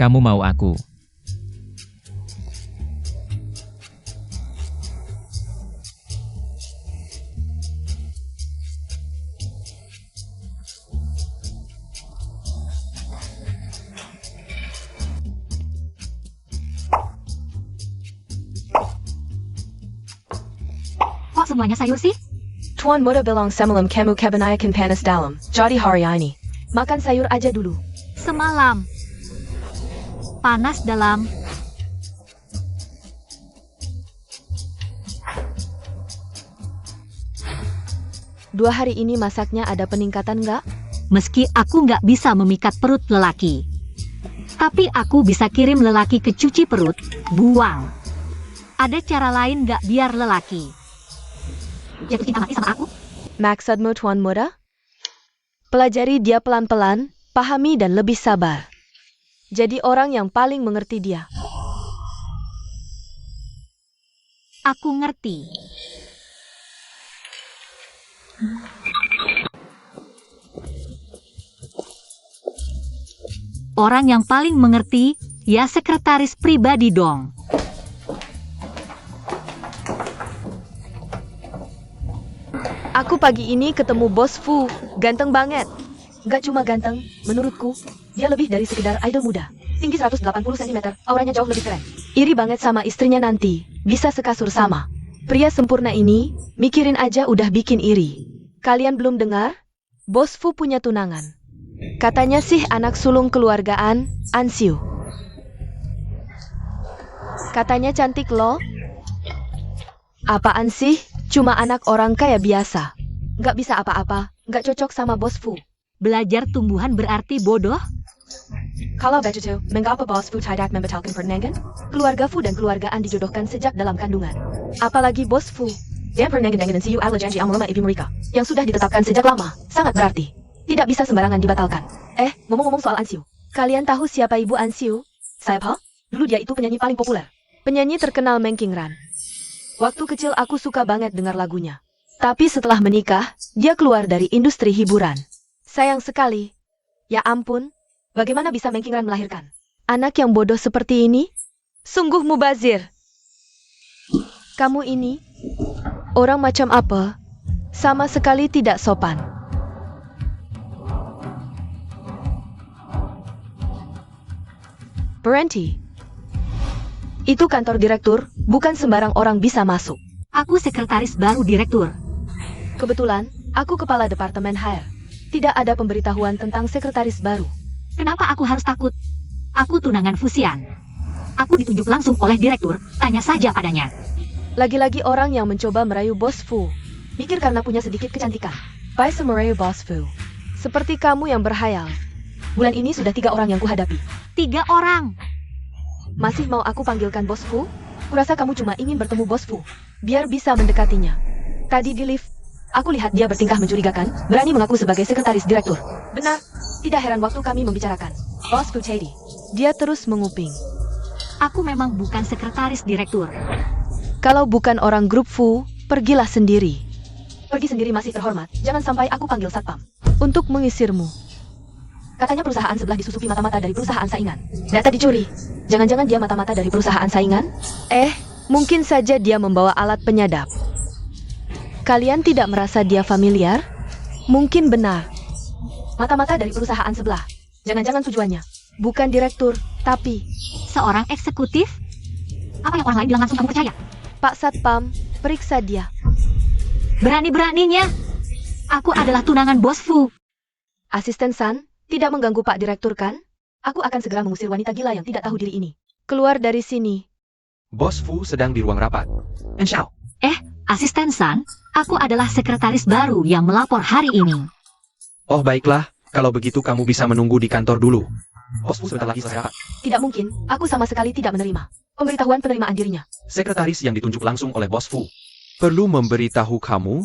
Kamu mau aku? Kok semuanya sayur sih? Tuan Muda bilang semalam kamu kebanyakan panas dalam, jadi hari ini. Makan sayur aja dulu. Semalam. Panas dalam. Dua hari ini masaknya ada peningkatan nggak? Meski aku nggak bisa memikat perut lelaki. Tapi aku bisa kirim lelaki ke cuci perut, buang. Ada cara lain nggak biar lelaki jatuh cinta mati sama aku? Maksudmu Tuan Muda? Pelajari dia pelan-pelan, pahami dan lebih sabar. Jadi orang yang paling mengerti dia. Aku ngerti. Orang yang paling mengerti, ya sekretaris pribadi dong. Aku pagi ini ketemu Bos Fu, ganteng banget. Gak cuma ganteng, menurutku, dia lebih dari sekedar idol muda. Tinggi 180 cm, auranya jauh lebih keren. Iri banget sama istrinya nanti, bisa sekasur sama. Pria sempurna ini, mikirin aja udah bikin iri. Kalian belum dengar? Bos Fu punya tunangan. Katanya sih anak sulung keluargaan, Ansiu. Katanya cantik loh. Apaan sih? Cuma anak orang kaya biasa. Gak bisa apa-apa, gak cocok sama Bos Fu. Belajar tumbuhan berarti bodoh? Kalau begitu, mengapa Bos Fu tidak membatalkan pernikahan? Keluarga Fu dan keluargaan dijodohkan sejak dalam kandungan. Apalagi Bos Fu, dia pernikahan dengan Ansiu adalah janji amal ibu mereka, yang sudah ditetapkan sejak lama, sangat berarti. Tidak bisa sembarangan dibatalkan. Ngomong-ngomong soal Ansiu, kalian tahu siapa ibu Ansiu? Siapa? Dulu dia itu penyanyi paling populer. Penyanyi terkenal Mengkingran. Waktu kecil aku suka banget dengar lagunya. Tapi setelah menikah, dia keluar dari industri hiburan. Sayang sekali. Ya ampun, bagaimana bisa Mengkingran melahirkan anak yang bodoh seperti ini? Sungguh mubazir. Kamu ini, orang macam apa? Sama sekali tidak sopan. Berhenti. Itu kantor direktur, bukan sembarang orang bisa masuk. Aku sekretaris baru direktur. Kebetulan, aku kepala departemen HR. Tidak ada pemberitahuan tentang sekretaris baru. Kenapa aku harus takut? Aku tunangan Fusian. Aku ditunjuk langsung oleh direktur, tanya saja padanya. Lagi-lagi orang yang mencoba merayu Bos Fu. Mikir karena punya sedikit kecantikan. Bisa merayu Bos Fu. Seperti kamu yang berhayal. Bulan ini sudah 3 orang yang kuhadapi. 3 orang. Masih mau aku panggilkan Bos Fu? Kurasa kamu cuma ingin bertemu Bos Fu, biar bisa mendekatinya. Tadi di lift, aku lihat dia bertingkah mencurigakan, berani mengaku sebagai sekretaris direktur. Benar, tidak heran waktu kami membicarakan. Bos Fu Teddy. Dia terus menguping. Aku memang bukan sekretaris direktur. Kalau bukan orang grup Fu, pergilah sendiri. Pergi sendiri masih terhormat, jangan sampai aku panggil satpam untuk mengisirmu. Katanya perusahaan sebelah disusupi mata-mata dari perusahaan saingan. Data dicuri. Jangan-jangan dia mata-mata dari perusahaan saingan? Mungkin saja dia membawa alat penyadap. Kalian tidak merasa dia familiar? Mungkin benar. Mata-mata dari perusahaan sebelah. Jangan-jangan tujuannya bukan direktur, tapi Seorang eksekutif? Apa yang orang lain bilang langsung kamu percaya? Pak Satpam, periksa dia. Berani-beraninya. Aku adalah tunangan Bos Fu. Asisten San, tidak mengganggu Pak Direktur kan? Aku akan segera mengusir wanita gila yang tidak tahu diri ini. Keluar dari sini. Bos Fu sedang di ruang rapat. Enshao. Asisten San, aku adalah sekretaris baru yang melapor hari ini. Oh baiklah, kalau begitu kamu bisa menunggu di kantor dulu. Bos Fu sebentar lagi selesai rapat. Tidak mungkin, aku sama sekali tidak menerima pemberitahuan penerimaan dirinya. Sekretaris yang ditunjuk langsung oleh Bos Fu. Perlu memberitahu kamu?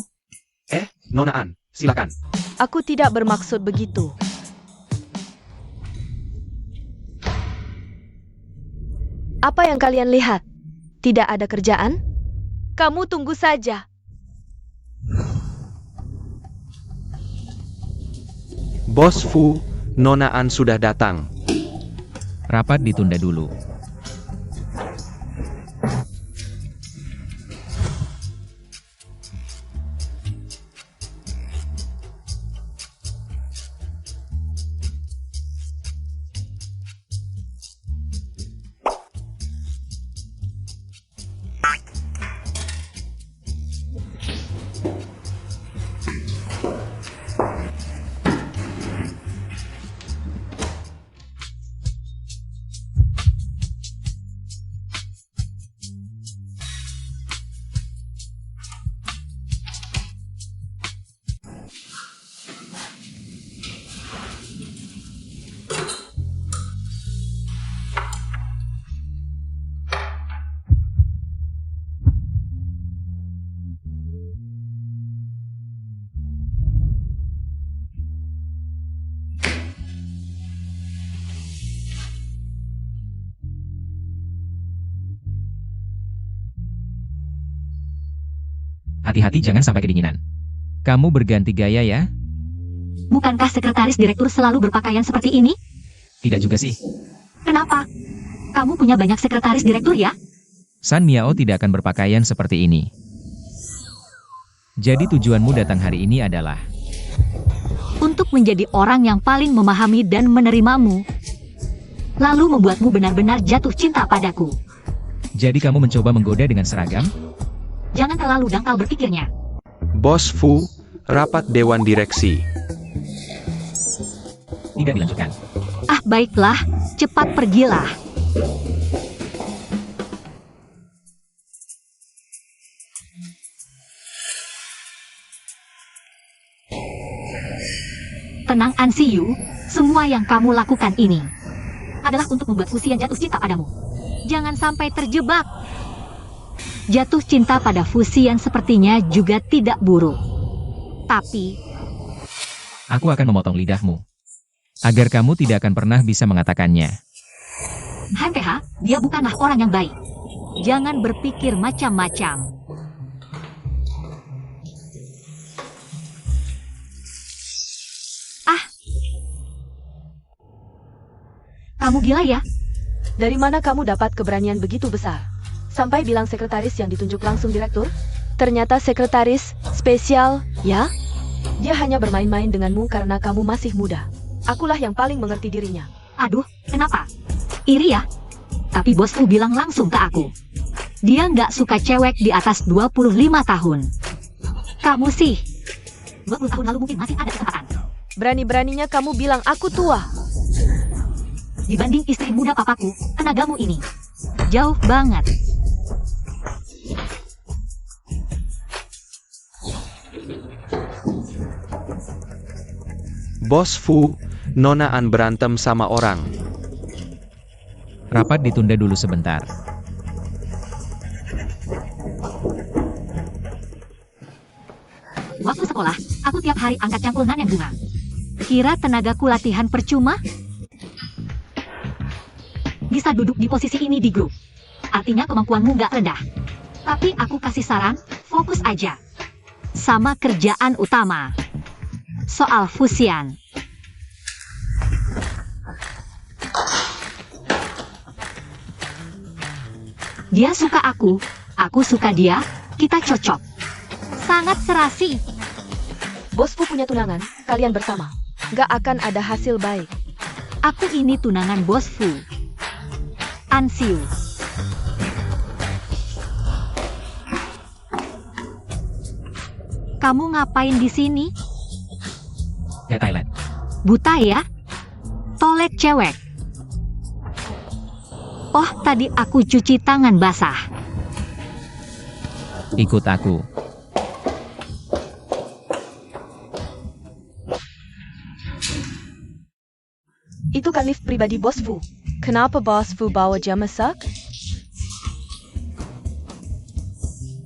Nona An, silakan. Aku tidak bermaksud begitu. Apa yang kalian lihat? Tidak ada kerjaan? Kamu tunggu saja. Bos Fu, Nona An sudah datang. Rapat ditunda dulu. Hati-hati jangan sampai kedinginan. Kamu berganti gaya ya? Bukankah sekretaris direktur selalu berpakaian seperti ini? Tidak juga sih. Kenapa? Kamu punya banyak sekretaris direktur ya? San Miao tidak akan berpakaian seperti ini. Jadi tujuanmu datang hari ini adalah Untuk menjadi orang yang paling memahami dan menerimamu. Lalu membuatmu benar-benar jatuh cinta padaku. jadi kamu mencoba menggoda dengan seragam? Jangan terlalu dangkal berpikirnya. Bos Fu, rapat Dewan Direksi. Tidak dilanjutkan. Ah, baiklah, cepat pergilah. Tenang An Siyu, semua yang kamu lakukan ini adalah untuk membuat Fusian jatuh cinta padamu. Jangan sampai terjebak. Jatuh cinta pada Fusian sepertinya juga tidak buruk. Tapi, Aku akan memotong lidahmu. Agar kamu tidak akan pernah bisa mengatakannya. HMPH, dia bukanlah orang yang baik. Jangan berpikir macam-macam. Ah, kamu gila ya? Dari mana kamu dapat keberanian begitu besar? Sampai bilang sekretaris yang ditunjuk langsung direktur? Ternyata sekretaris spesial, ya? Dia hanya bermain-main denganmu karena kamu masih muda. Akulah yang paling mengerti dirinya. Aduh, kenapa? Iri ya? Tapi bosku bilang langsung ke aku. Dia nggak suka cewek di atas 25 tahun. Kamu sih, 20 tahun lalu mungkin masih ada kesempatan. Berani-beraninya kamu bilang aku tua. Dibanding istri muda papaku, tenagamu ini jauh banget. Bos Fu, Nona An berantem sama orang. Rapat ditunda dulu sebentar. Waktu sekolah, aku tiap hari angkat cangkul nanen bunga. Kira tenagaku latihan percuma? Bisa duduk di posisi ini di grup. Artinya kemampuanmu nggak rendah. Tapi aku kasih saran, fokus aja. Sama kerjaan utama. Soal Fusian. Dia suka aku suka dia, kita cocok. Sangat serasi. Bos Fu punya tunangan, kalian bersama. Gak akan ada hasil baik. Aku ini tunangan Bos Fu. Ansiu. Kamu ngapain di sini? Ya Thailand. Buta ya? Toilet cewek. Oh, tadi aku cuci tangan basah. Ikut aku. Itu kan lift pribadi Bos Fu. Kenapa Bos Fu bawa jam masak?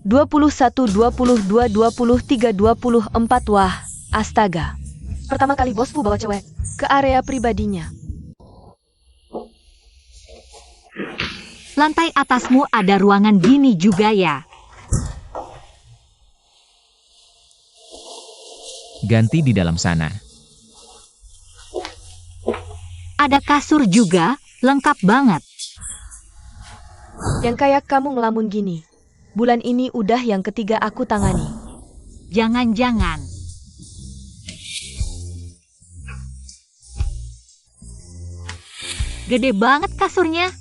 21, 22, 23, 24. Wah, astaga. Pertama kali Bos Fu bawa cewek ke area pribadinya. Lantai atasmu ada ruangan gini juga ya? Ganti di dalam sana. Ada kasur juga, lengkap banget. Yang kayak kamu ngelamun gini. Bulan ini udah yang ketiga aku tangani. Jangan-jangan. Gede banget kasurnya.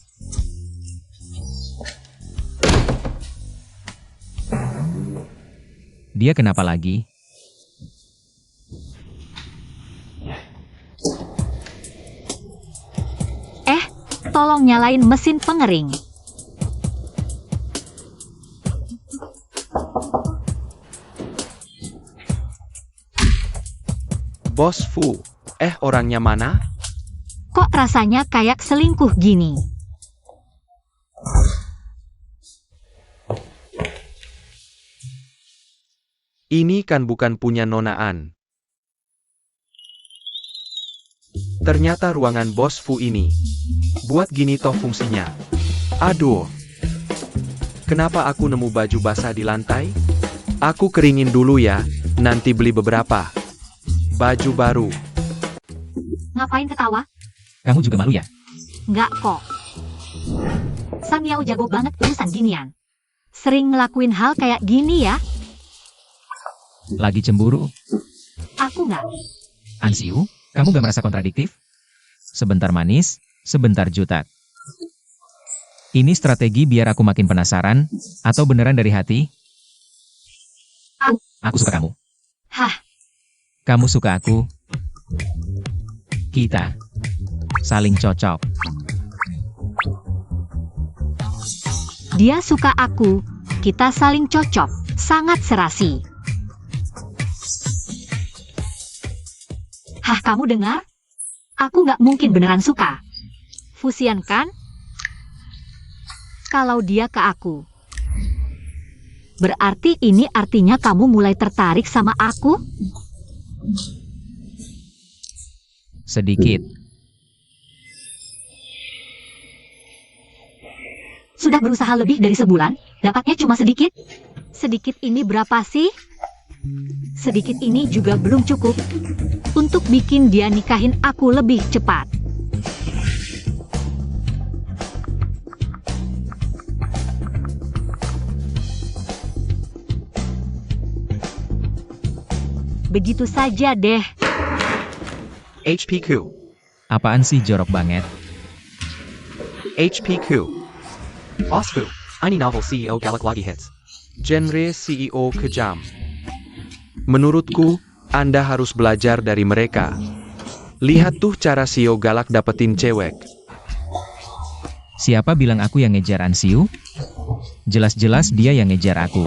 Dia kenapa lagi? Tolong nyalain mesin pengering. Bos Fu, orangnya mana? Kok rasanya kayak selingkuh gini? Ini kan bukan punya nonaan. Ternyata ruangan Bos Fu ini. Buat gini toh fungsinya. Aduh. Kenapa aku nemu baju basah di lantai? Aku keringin dulu ya, nanti beli beberapa. Baju baru. Ngapain ketawa? Kamu juga malu ya? Nggak kok. Samyao jago banget urusan ginian. Sering ngelakuin hal kayak gini ya? Lagi cemburu? Aku nggak. Ansiu, kamu gak merasa kontradiktif? Sebentar manis, sebentar jutek. Ini strategi biar aku makin penasaran, atau beneran dari hati? Aku suka kamu. Hah? Kamu suka aku? Kita saling cocok. Dia suka aku, kita saling cocok, sangat serasi. Hah, kamu dengar? Aku nggak mungkin beneran suka. Fusian kan? Kalau dia ke aku. Berarti ini artinya kamu mulai tertarik sama aku? Sedikit. Sudah berusaha lebih dari sebulan, dapatnya cuma sedikit? Sedikit ini berapa sih? Sedikit ini juga belum cukup untuk bikin dia nikahin aku lebih cepat. Begitu saja deh. HPQ. Apaan sih jorok banget? HPQ. Osfu. Ini novel CEO Galak lagi hits. Genre CEO kejam. Menurutku, Anda harus belajar dari mereka. Lihat tuh cara CEO Galak dapetin cewek. Siapa bilang aku yang ngejar Ansiu? Jelas-jelas dia yang ngejar aku.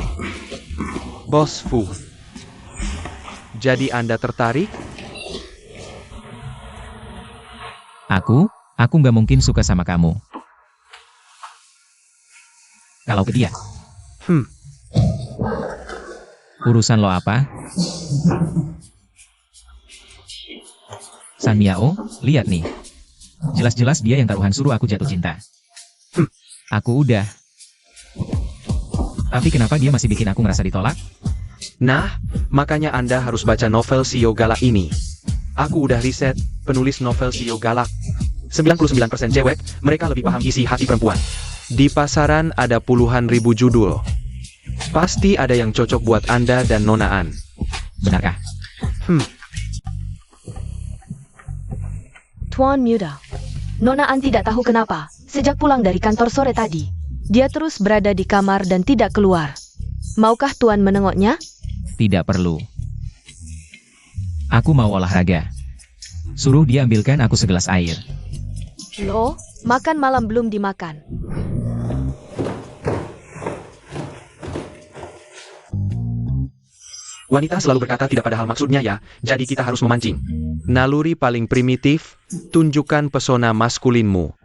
Bos Fu. Jadi Anda tertarik? Aku nggak mungkin suka sama kamu. Kalau ke dia. Urusan lo apa? Samyao, lihat nih. Jelas-jelas dia yang taruhan suruh aku jatuh cinta. Aku udah. Tapi kenapa dia masih bikin aku ngerasa ditolak? Nah, makanya Anda harus baca novel CEO Galak ini. Aku udah riset, penulis novel CEO Galak. 99% cewek, mereka lebih paham isi hati perempuan. Di pasaran ada puluhan ribu judul. Pasti ada yang cocok buat Anda dan Nona An. Benarkah? Tuan Muda. Nona An tidak tahu kenapa, sejak pulang dari kantor sore tadi, dia terus berada di kamar dan tidak keluar. Maukah Tuan menengoknya? Tidak perlu. Aku mau olahraga. Suruh dia ambilkan aku segelas air. Loh, makan malam belum dimakan. Wanita selalu berkata tidak padahal maksudnya ya, jadi kita harus memancing. Naluri paling primitif, tunjukkan pesona maskulinmu.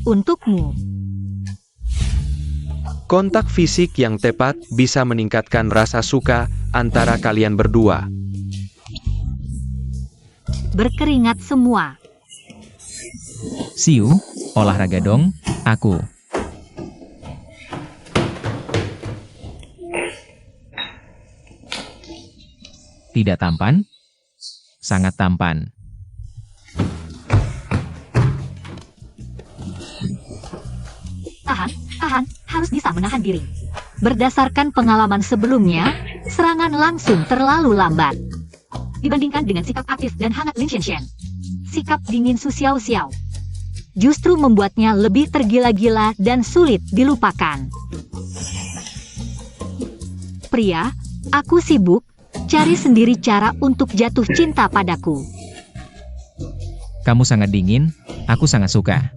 Untukmu. Kontak fisik yang tepat bisa meningkatkan rasa suka antara kalian berdua. Berkeringat semua. Siu, olahraga dong, aku. Tidak tampan? Sangat tampan. Tahan, harus bisa menahan diri. Berdasarkan pengalaman sebelumnya, serangan langsung terlalu lambat. Dibandingkan dengan sikap aktif dan hangat Lin Xian, sikap dingin Su Xiao Xiao justru membuatnya lebih tergila-gila dan sulit dilupakan. Pria, aku sibuk, cari sendiri cara untuk jatuh cinta padaku. Kamu sangat dingin, aku sangat suka.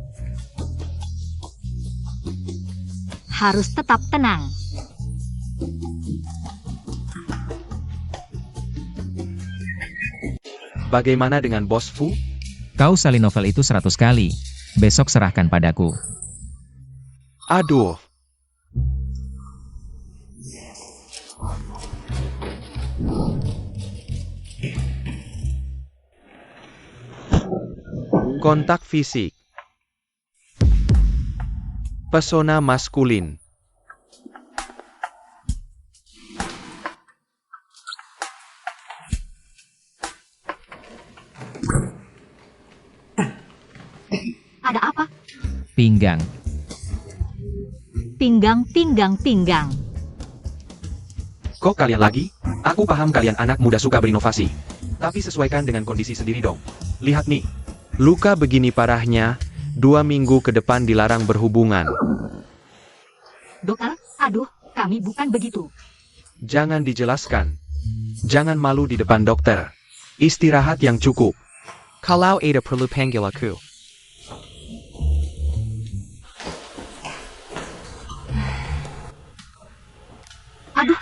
Harus tetap tenang. Bagaimana dengan Bos Fu? Kau salin novel itu 100 kali. Besok serahkan padaku. Aduh. Kontak fisik. Pesona maskulin. Ada apa? Pinggang. Pinggang. Kok kalian lagi? Aku paham kalian anak muda suka berinovasi. Tapi sesuaikan dengan kondisi sendiri dong. Lihat nih. Luka begini parahnya, 2 minggu ke depan dilarang berhubungan. Dokter, aduh, kami bukan begitu. Jangan dijelaskan. Jangan malu di depan dokter. Istirahat yang cukup. Kalau ada perlu panggil aku.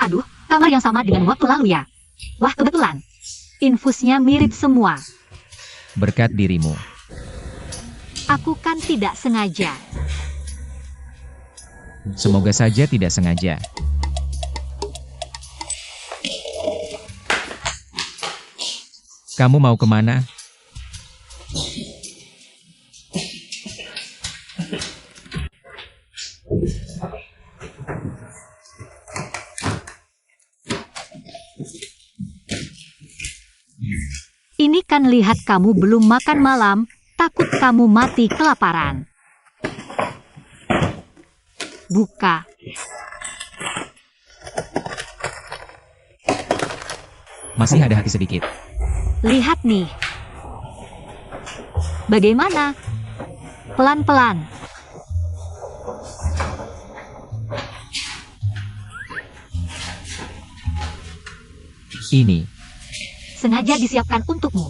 Aduh, kamar yang sama dengan waktu lalu ya. Wah, kebetulan. Infusnya mirip semua. Berkat dirimu. Aku kan tidak sengaja. Semoga saja tidak sengaja. Kamu mau kemana? Ini kan lihat kamu belum makan malam, takut kamu mati kelaparan. Buka. Masih ada hati sedikit. Lihat nih. Bagaimana? Pelan-pelan. Ini, Sengaja disiapkan untukmu.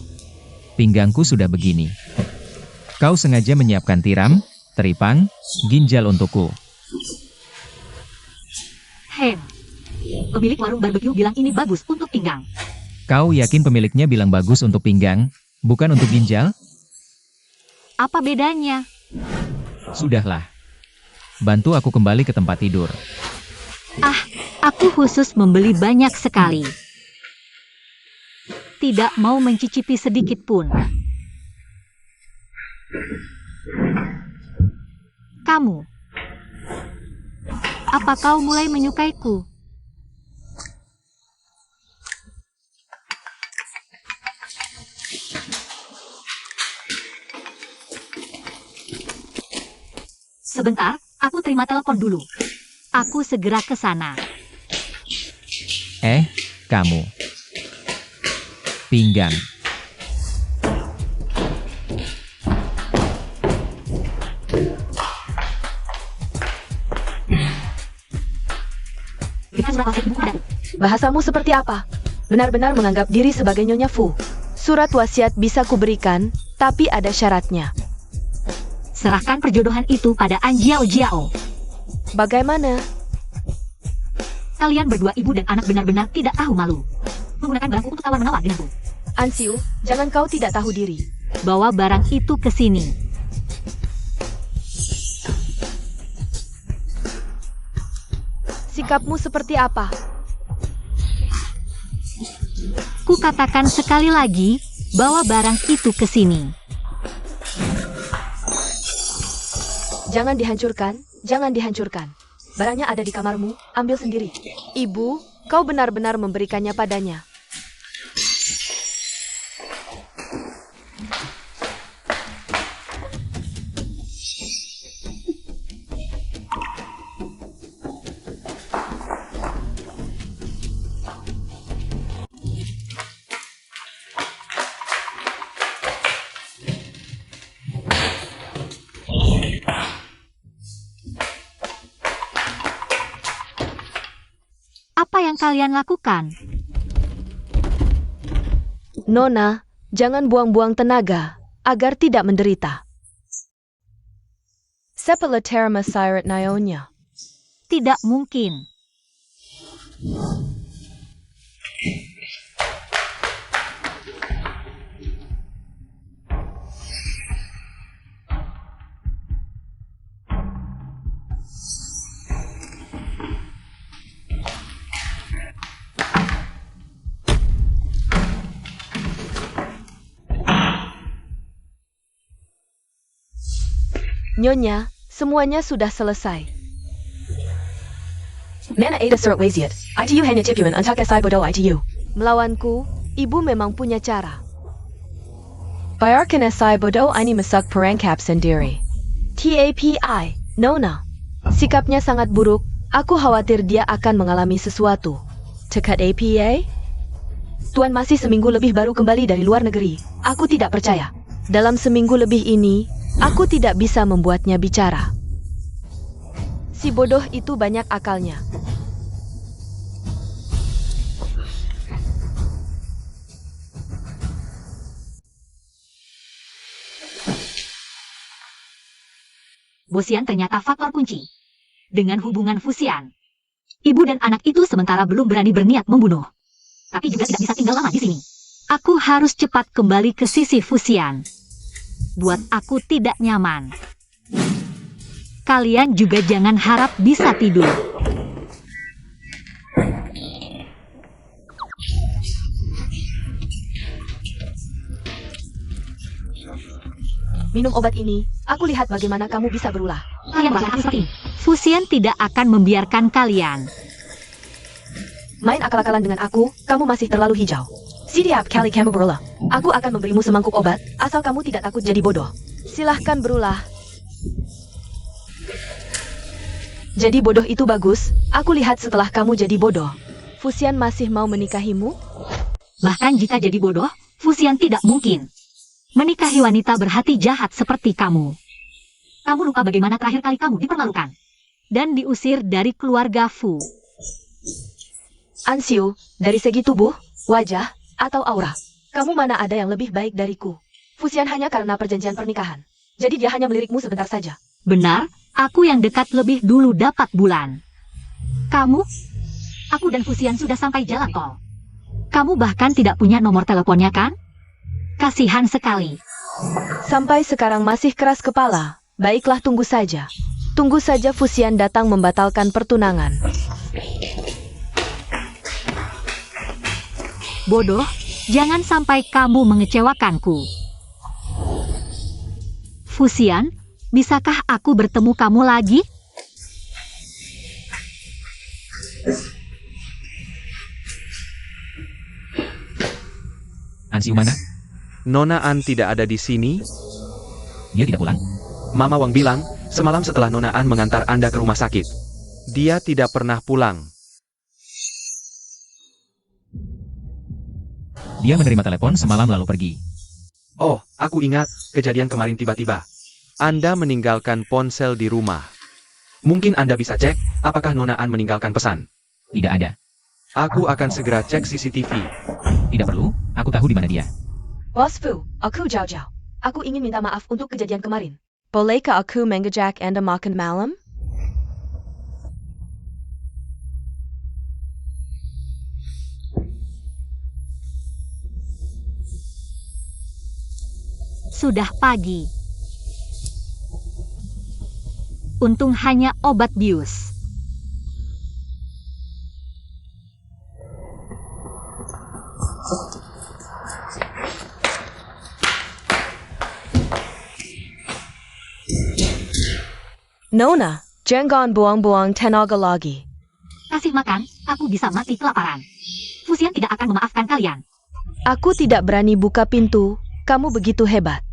pinggangku sudah begini. Kau sengaja menyiapkan tiram, teripang, ginjal untukku. Pemilik warung barbeque bilang ini bagus untuk pinggang. Kau yakin pemiliknya bilang bagus untuk pinggang, bukan untuk ginjal? Apa bedanya? Sudahlah. Bantu aku kembali ke tempat tidur. Aku khusus membeli banyak sekali. tidak mau mencicipi sedikit pun. Kamu, apa kau mulai menyukaiku? Sebentar, aku terima telepon dulu. Aku segera ke sana. Kamu. Pinggang. Bahasamu seperti apa? Benar-benar menganggap diri sebagai Nyonya Fu. Surat wasiat bisa kuberikan, tapi ada syaratnya. Serahkan perjodohan itu pada An Jiao Jiao. Bagaimana? Kalian berdua ibu dan anak benar-benar tidak tahu malu. Menggunakan barangku untuk tawar-menawar denganku. Ansiu, jangan kau tidak tahu diri. Bawa barang itu ke sini. Sikapmu seperti apa? Kukatakan sekali lagi, bawa barang itu ke sini. Jangan dihancurkan. Barangnya ada di kamarmu, ambil sendiri. Ibu, kau benar-benar memberikannya padanya. Apa yang kalian lakukan? Nona, jangan buang-buang tenaga, agar tidak menderita. Sepelaterma Sirat Nionya. Tidak mungkin. Nyonya, semuanya sudah selesai. Mana ada surat wasiat. ITU hanya tipuan untuk esai bodoh ITU. Melawanku, ibu memang punya cara. Bayarkan esai bodoh ini masak perangkap sendiri. TAPI, Nona. Sikapnya sangat buruk, aku khawatir dia akan mengalami sesuatu. Tekat APA? Tuan masih seminggu lebih baru kembali dari luar negeri. Aku tidak percaya. Dalam seminggu lebih ini, aku tidak bisa membuatnya bicara. Si bodoh itu banyak akalnya. Fusian ternyata faktor kunci. Dengan hubungan Fusian, ibu dan anak itu sementara belum berani berniat membunuh. Tapi juga tidak bisa tinggal lama di sini. Aku harus cepat kembali ke sisi Fusian. Buat aku tidak nyaman. Kalian juga jangan harap bisa tidur. Minum obat ini, aku lihat bagaimana kamu bisa berulah. Kalian bakal seperti ini. Fusian tidak akan membiarkan kalian. Main akal-akalan dengan aku, kamu masih terlalu hijau. Siap kali kamu berulah. Aku akan memberimu semangkuk obat, asal kamu tidak takut jadi bodoh. Silahkan berulah. Jadi bodoh itu bagus, aku lihat setelah kamu jadi bodoh. Fusian masih mau menikahimu? Bahkan jika jadi bodoh, Fusian tidak mungkin menikahi wanita berhati jahat seperti kamu. Kamu lupa bagaimana terakhir kali kamu dipermalukan dan diusir dari keluarga Fu. Ansiu, dari segi tubuh, wajah, atau aura, kamu mana ada yang lebih baik dariku? Fusian hanya karena perjanjian pernikahan. Jadi dia hanya melirikmu sebentar saja. Benar, aku yang dekat lebih dulu dapat bulan. Kamu? Aku dan Fusian sudah sampai jalan tol. Kamu bahkan tidak punya nomor teleponnya kan? Kasihan sekali. Sampai sekarang masih keras kepala. Baiklah, tunggu saja. Tunggu saja Fusian datang membatalkan pertunangan. Bodoh, Jangan sampai kamu mengecewakanku. Fusian, bisakah aku bertemu kamu lagi? Ansiu mana? Nona An tidak ada di sini. Dia tidak pulang. Mama Wang bilang, semalam setelah Nona An mengantar Anda ke rumah sakit. Dia tidak pernah pulang. Dia menerima telepon semalam lalu pergi. Oh, aku ingat, kejadian kemarin tiba-tiba. Anda meninggalkan ponsel di rumah. Mungkin Anda bisa cek, apakah Nona An meninggalkan pesan. Tidak ada. Aku akan segera cek CCTV. Tidak perlu, aku tahu di mana dia. Bos Fu, aku Zhao. Aku ingin minta maaf untuk kejadian kemarin. Bolehkah aku mengajak Anda makan malam? Sudah pagi. Untung hanya obat bius. Nona, jangan buang-buang tenaga lagi. Kasih makan, aku bisa mati kelaparan. Fusian tidak akan memaafkan kalian. Aku tidak berani buka pintu, kamu begitu hebat.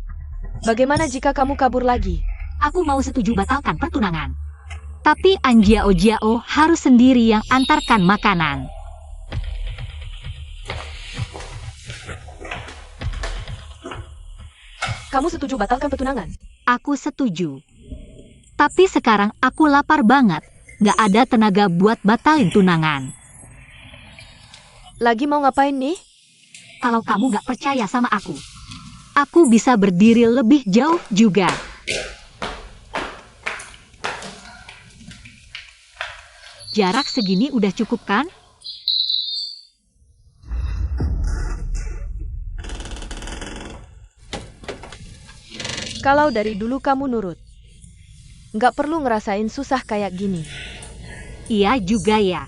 Bagaimana jika kamu kabur lagi? Aku mau setuju batalkan pertunangan. Tapi Anjiao Jiao harus sendiri yang antarkan makanan. Kamu setuju batalkan pertunangan? Aku setuju. Tapi sekarang aku lapar banget. Gak ada tenaga buat batalin tunangan. Lagi mau ngapain nih? Kalau kamu gak percaya sama aku bisa berdiri lebih jauh juga. Jarak segini udah cukup kan? Kalau dari dulu kamu nurut. Nggak perlu ngerasain susah kayak gini. Iya juga ya.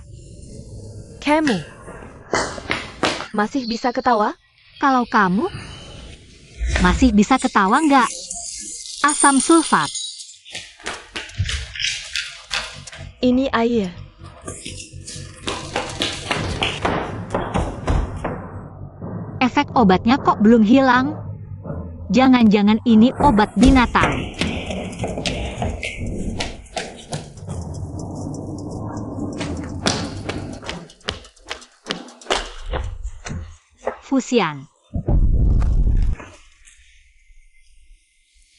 Kamu masih bisa ketawa? Kalau kamu masih bisa ketawa nggak? Asam sulfat. Ini air. Efek obatnya kok belum hilang? Jangan-jangan ini obat binatang. Fusian.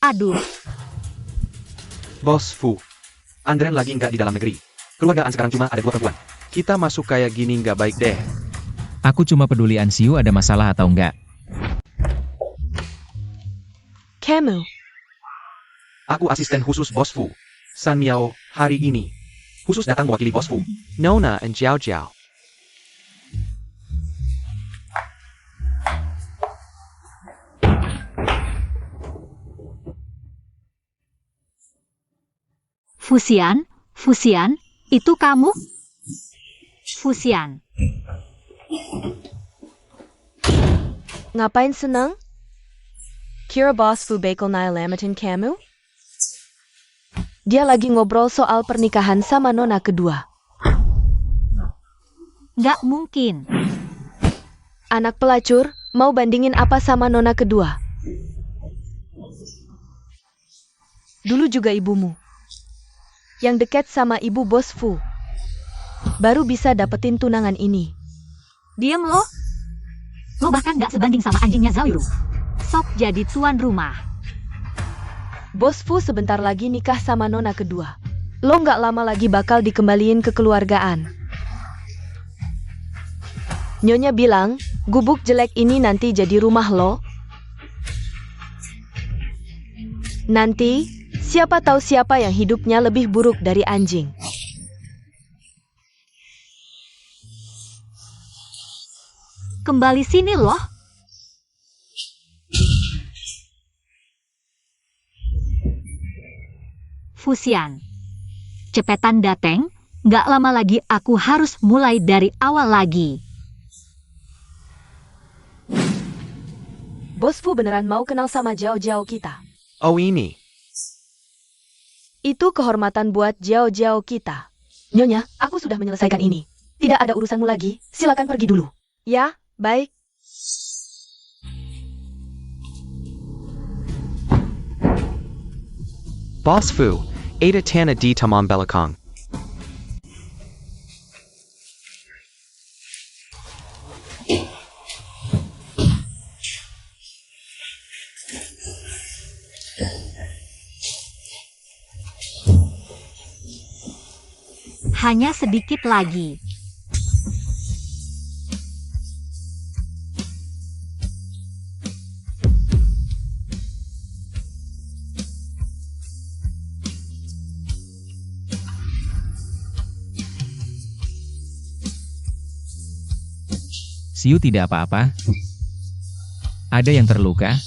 Aduh, Bos Fu, Andren lagi nggak di dalam negeri. Keluargaan sekarang cuma ada 2 perempuan. Kita masuk kayak gini nggak baik deh. Aku cuma peduli Ansiu ada masalah atau enggak. Kamu, Aku asisten khusus Bos Fu. San Miao, hari ini. Khusus datang mewakili Bos Fu. Nona and Jiao Jiao. Fusian, itu kamu? Fusian, ngapain senang? Kira Bos Fu bakal nyelamatin kamu? Dia lagi ngobrol soal pernikahan sama nona kedua. nggak mungkin. Anak pelacur, mau bandingin apa sama nona kedua? Dulu juga ibumu. Yang dekat sama ibu Bos Fu. Baru bisa dapetin tunangan ini. Diam lo. Lo bahkan nggak sebanding sama anjingnya Zhao Yu. Sok jadi tuan rumah. Bos Fu sebentar lagi nikah sama nona kedua. Lo nggak lama lagi bakal dikembaliin ke keluargaan. Nyonya bilang, gubuk jelek ini nanti jadi rumah lo. Nanti, siapa tahu siapa yang hidupnya lebih buruk dari anjing. Kembali sini loh. Fusian. Cepetan dateng, nggak lama lagi aku harus mulai dari awal lagi. Bos Fu beneran mau kenal sama Jiao Jiao kita. Oh ini. Itu kehormatan buat Jiao Jiao kita. Nyonya, aku sudah menyelesaikan ini. Tidak ada urusanmu lagi, silakan pergi dulu. Ya, baik. Boss Fu, Ada Tana di Tamam Belakang. Hanya sedikit lagi. Xiu tidak apa-apa. Ada yang terluka?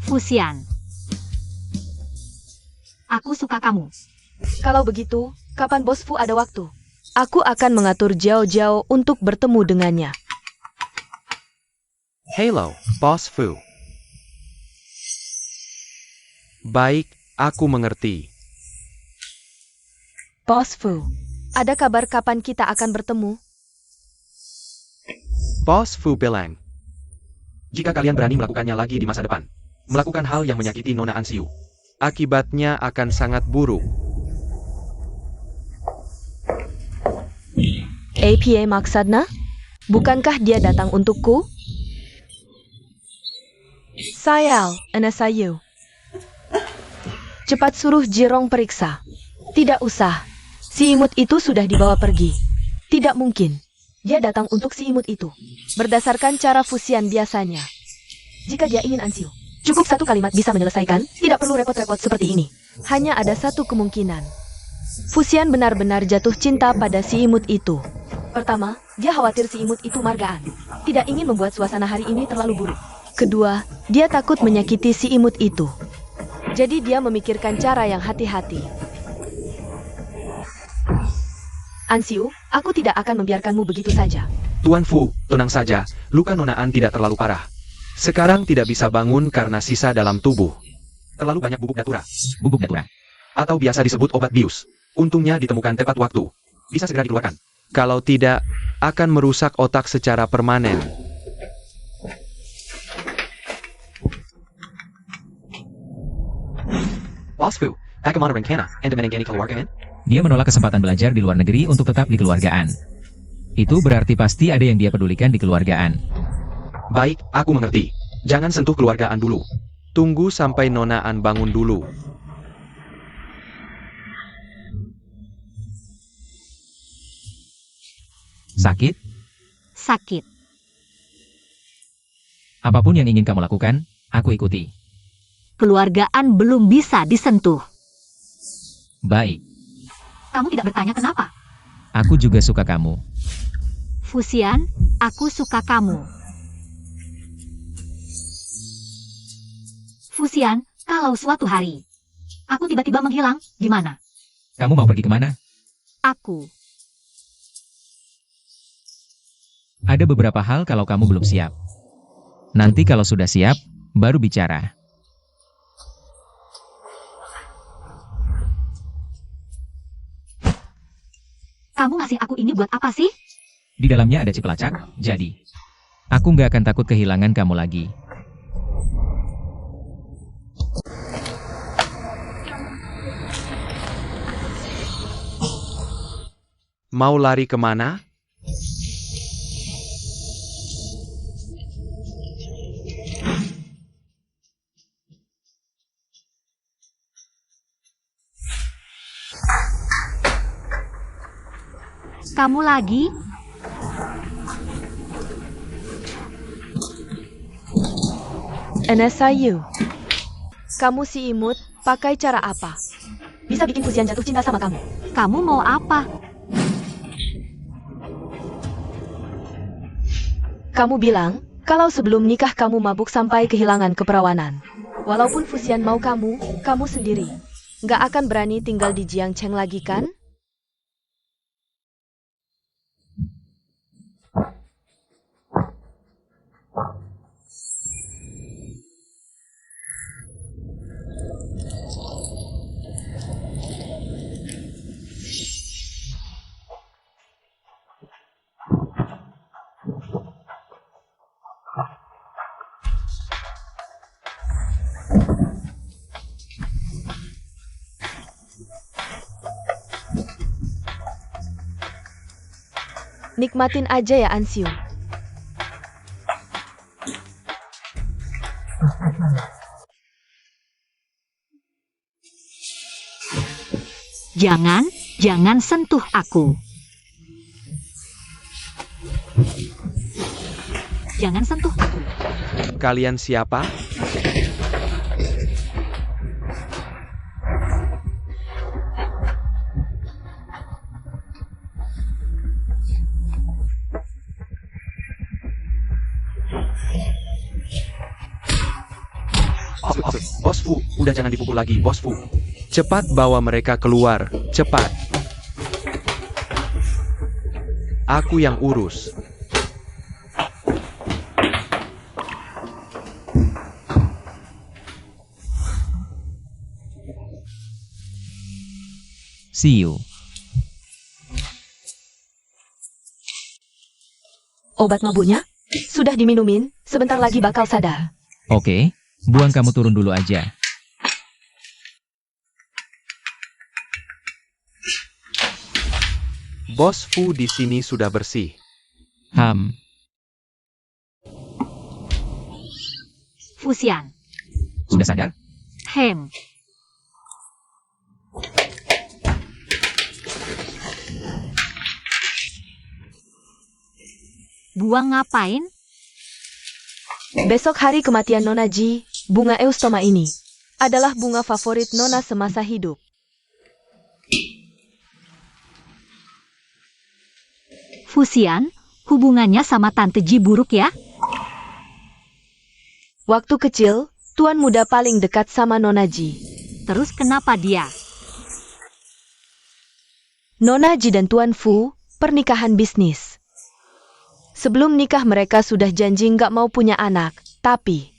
Fusian. Aku suka kamu. Kalau begitu, kapan Bos Fu ada waktu? Aku akan mengatur Jiao Jiao untuk bertemu dengannya. Hello, Boss Fu. Baik, aku mengerti. Bos Fu, ada kabar kapan kita akan bertemu? Boss Fu bilang, Jika kalian berani melakukannya lagi di masa depan, melakukan hal yang menyakiti Nona Ansiu, akibatnya akan sangat buruk. APA maksudnya? Bukankah dia datang untukku? Sayal, Anasayu. Cepat suruh Jirong periksa. Tidak usah. Si imut itu sudah dibawa pergi. Tidak mungkin. Dia datang untuk si imut itu. Berdasarkan cara fusian biasanya. Jika dia ingin Ansiu, cukup satu kalimat bisa menyelesaikan, tidak perlu repot-repot seperti ini. Hanya ada satu kemungkinan. Fusian benar-benar jatuh cinta pada si imut itu. Pertama, dia khawatir si imut itu margaan. Tidak ingin membuat suasana hari ini terlalu buruk. Kedua, dia takut menyakiti si imut itu. Jadi dia memikirkan cara yang hati-hati. Ansiu, aku tidak akan membiarkanmu begitu saja. Tuan Fu, tenang saja, luka Nona An tidak terlalu parah. Sekarang tidak bisa bangun karena sisa dalam tubuh. Terlalu banyak bubuk datura. Bubuk datura. Atau biasa disebut obat bius. Untungnya ditemukan tepat waktu. Bisa segera dikeluarkan. Kalau tidak, akan merusak otak secara permanen. Boss Fu, bagaimana rencana Anda menangani keluargaan? Dia menolak kesempatan belajar di luar negeri untuk tetap di keluargaan. Itu berarti pasti ada yang dia pedulikan di keluargaan. Baik, aku mengerti. Jangan sentuh keluargaan dulu. Tunggu sampai Nona An bangun dulu. Sakit? Sakit. Apapun yang ingin kamu lakukan, aku ikuti. Keluargaan belum bisa disentuh. Baik. Kamu tidak bertanya kenapa? Aku juga suka kamu. Fusian, aku suka kamu. Fusian, kalau suatu hari aku tiba-tiba menghilang, gimana? Kamu mau pergi kemana? Aku. Ada beberapa hal kalau kamu belum siap. Nanti kalau sudah siap, baru bicara. Kamu ngasih aku ini buat apa sih? Di dalamnya ada chip pelacak, jadi aku nggak akan takut kehilangan kamu lagi. Mau lari kemana? Kamu lagi? Anasayu. Kamu si imut, pakai cara apa? Bisa bikin Fusian jatuh cinta sama kamu. Kamu mau apa? Kamu bilang, kalau sebelum nikah kamu mabuk sampai kehilangan keperawanan. Walaupun Fusian mau kamu sendiri. Nggak akan berani tinggal di Jiangcheng lagi kan? Nikmatin aja ya Ansiu. Jangan sentuh aku. Jangan sentuh aku. Kalian siapa? Bos Fu, udah jangan dipukul lagi, Bos Fu. Cepat bawa mereka keluar, cepat. Aku yang urus. See you. Obat mabuknya? Sudah diminumin, sebentar lagi bakal sadar. Oke, buang kamu turun dulu aja. Bos Fu di sini sudah bersih. Fusian. Sudah sadar? Buang ngapain? Besok hari kematian Nona Ji, bunga eustoma ini adalah bunga favorit Nona semasa hidup. Fusian, hubungannya sama Tante Ji buruk ya? Waktu kecil, tuan muda paling dekat sama Nona Ji. Terus kenapa dia? Nona Ji dan Tuan Fu, pernikahan bisnis. Sebelum nikah mereka sudah janji nggak mau punya anak, tapi...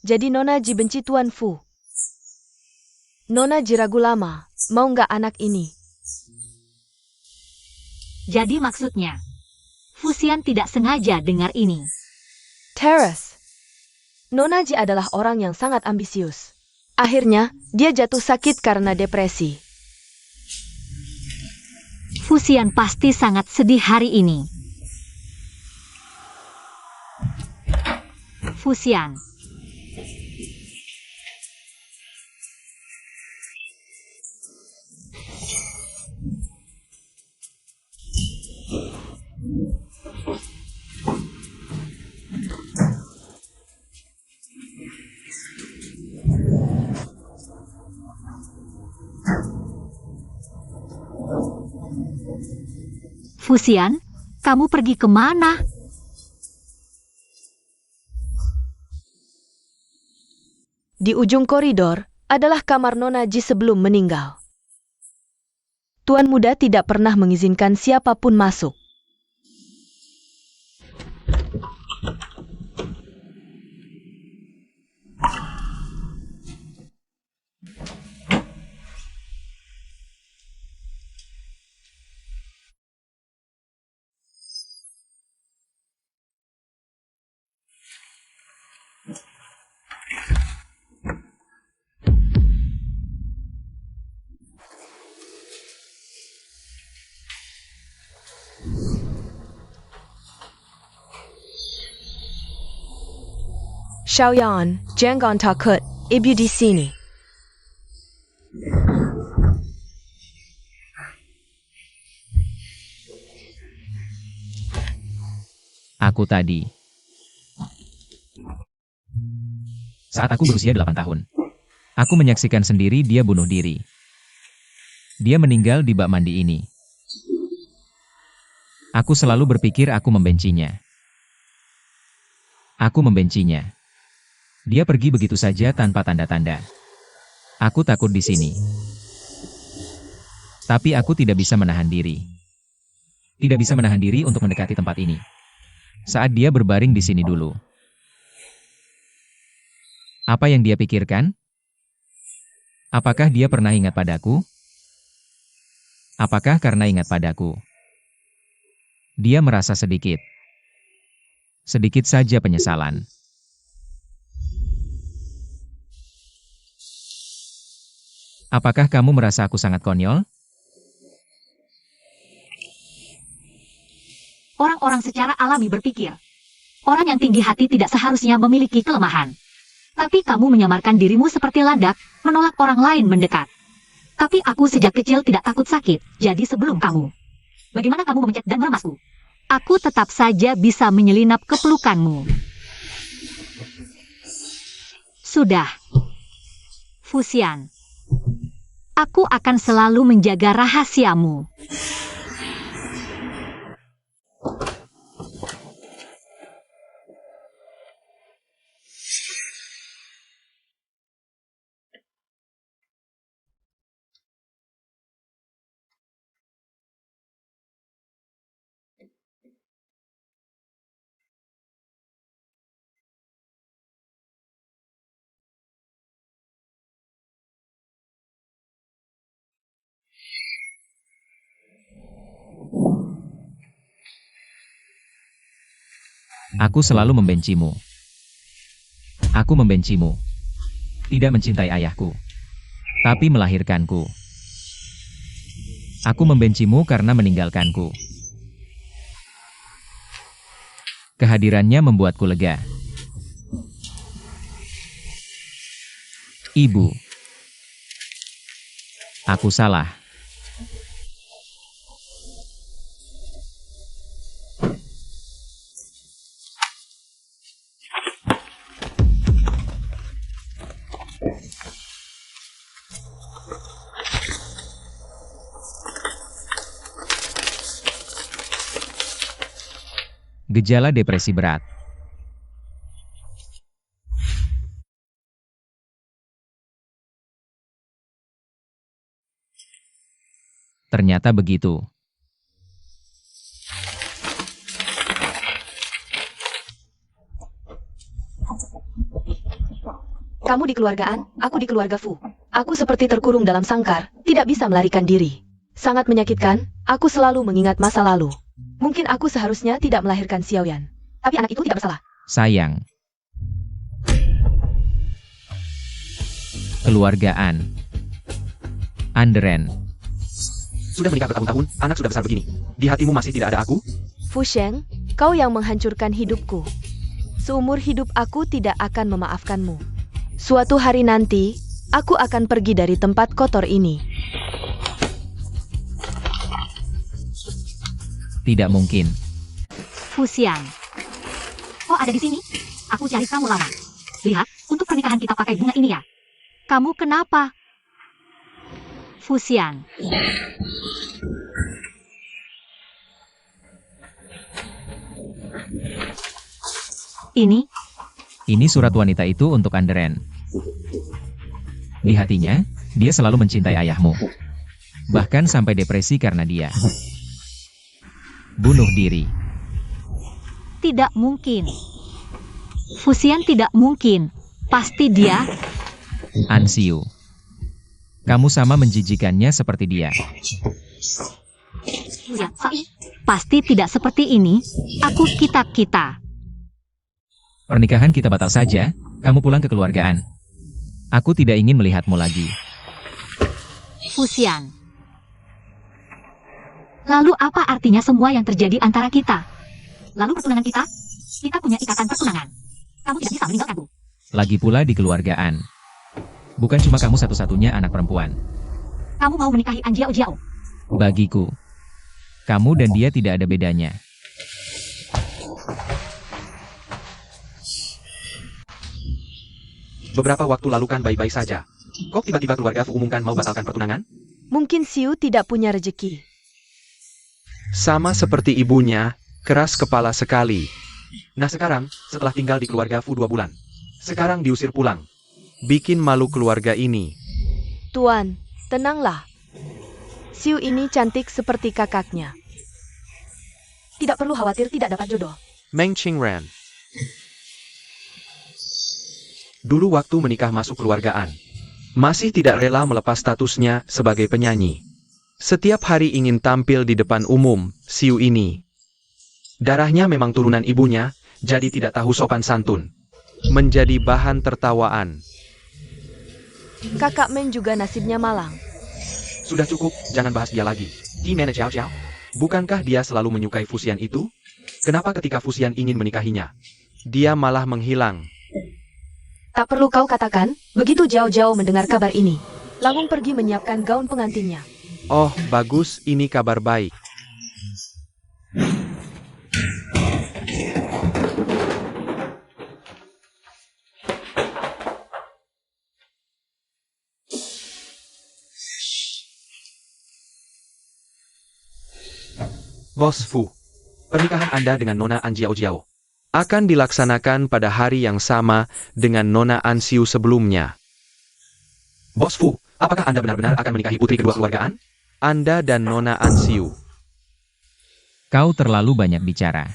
Jadi Nona Ji benci Tuan Fu. Nona Ji ragu lama, mau nggak anak ini. Jadi maksudnya, Fusian tidak sengaja dengar ini. Terrace. Nona Ji adalah orang yang sangat ambisius. Akhirnya, dia jatuh sakit karena depresi. Fusian pasti sangat sedih hari ini. Fusian. Fusian, kamu pergi kemana? Di ujung koridor adalah kamar Nona Ji sebelum meninggal. Tuan muda tidak pernah mengizinkan siapapun masuk. Xiaoyan, jangan takut, ibu di sini. Aku tadi. Saat aku berusia 8 tahun. Aku menyaksikan sendiri dia bunuh diri. Dia meninggal di bak mandi ini. Aku selalu berpikir aku membencinya. Aku membencinya. Dia pergi begitu saja tanpa tanda-tanda. Aku takut di sini. Tapi aku tidak bisa menahan diri. Tidak bisa menahan diri untuk mendekati tempat ini. Saat dia berbaring di sini dulu. Apa yang dia pikirkan? Apakah dia pernah ingat padaku? Apakah karena ingat padaku? Dia merasa sedikit saja penyesalan. Apakah kamu merasa aku sangat konyol? Orang-orang secara alami berpikir, orang yang tinggi hati tidak seharusnya memiliki kelemahan. Tapi kamu menyamarkan dirimu seperti landak, menolak orang lain mendekat. Tapi aku sejak kecil tidak takut sakit, jadi sebelum kamu. Bagaimana kamu memencet dan meremasku? Aku tetap saja bisa menyelinap ke pelukanmu. Sudah. Fusian. Aku akan selalu menjaga rahasiamu. Aku selalu membencimu. Aku membencimu. Tidak mencintai ayahku, tapi melahirkanku. Aku membencimu karena meninggalkanku. Kehadirannya membuatku lega. Ibu. Aku salah. Gejala depresi berat. Ternyata begitu. Kamu di keluargaan, aku di keluarga Fu. Aku seperti terkurung dalam sangkar, tidak bisa melarikan diri. Sangat menyakitkan, aku selalu mengingat masa lalu. Mungkin aku seharusnya tidak melahirkan Xiaoyan. Tapi anak itu tidak bersalah. Sayang. Keluargaan. Anderen. Sudah menikah bertahun-tahun, anak sudah besar begini. Di hatimu masih tidak ada aku? Fu Sheng, kau yang menghancurkan hidupku. Seumur hidup aku tidak akan memaafkanmu. Suatu hari nanti, aku akan pergi dari tempat kotor ini. Tidak mungkin. Fusian. Oh, ada di sini? Aku cari kamu lama. Lihat, untuk pernikahan kita pakai bunga ini ya. Kamu kenapa? Fusian. Ini surat wanita itu untuk Anderen. Di hatinya, dia selalu mencintai ayahmu. Bahkan sampai depresi karena dia. Bunuh diri. Tidak mungkin. Fusian tidak mungkin. Pasti dia. Ansiu. Kamu sama menjijikannya seperti dia. Fusian, pasti tidak seperti ini. Aku kita. Pernikahan kita batal saja, kamu pulang ke keluargaan. Aku tidak ingin melihatmu lagi. Fusian. Lalu apa artinya semua yang terjadi antara kita? Lalu pertunangan kita? Kita punya ikatan pertunangan. Kamu tidak bisa meninggalkanku. Lagi pula di keluargaan. Bukan cuma kamu satu-satunya anak perempuan. Kamu mau menikahi An Jiao Jiao? Bagiku, kamu dan dia tidak ada bedanya. Beberapa waktu lalu kan baik-baik saja. Kok tiba-tiba keluarga Fu umumkan mau batalkan pertunangan? Mungkin Xiu tidak punya rejeki. Sama seperti ibunya, keras kepala sekali. Nah sekarang, setelah tinggal di keluarga Fu 2 bulan, sekarang diusir pulang. Bikin malu keluarga ini. Tuan, tenanglah. Xiu ini cantik seperti kakaknya. Tidak perlu khawatir tidak dapat jodoh. Meng Qingran. Dulu waktu menikah masuk keluargaan, masih tidak rela melepas statusnya sebagai penyanyi. Setiap hari ingin tampil di depan umum, Xiu ini. Darahnya memang turunan ibunya, jadi tidak tahu sopan santun. Menjadi bahan tertawaan. Kakak Men juga nasibnya malang. Sudah cukup, jangan bahas dia lagi. Gimana Xiao Xiao? Bukankah dia selalu menyukai Fusian itu? Kenapa ketika Fusian ingin menikahinya, Dia malah menghilang. Tak perlu kau katakan, begitu jauh-jauh mendengar kabar ini. Langung pergi menyiapkan gaun pengantinnya. Oh, bagus, ini kabar baik. Bos Fu, pernikahan Anda dengan Nona An Jiao Jiao Akan dilaksanakan pada hari yang sama dengan Nona An Xiu sebelumnya. Bos Fu, apakah Anda benar-benar akan menikahi putri kedua keluarga An? Anda dan Nona An Xiu. Kau terlalu banyak bicara.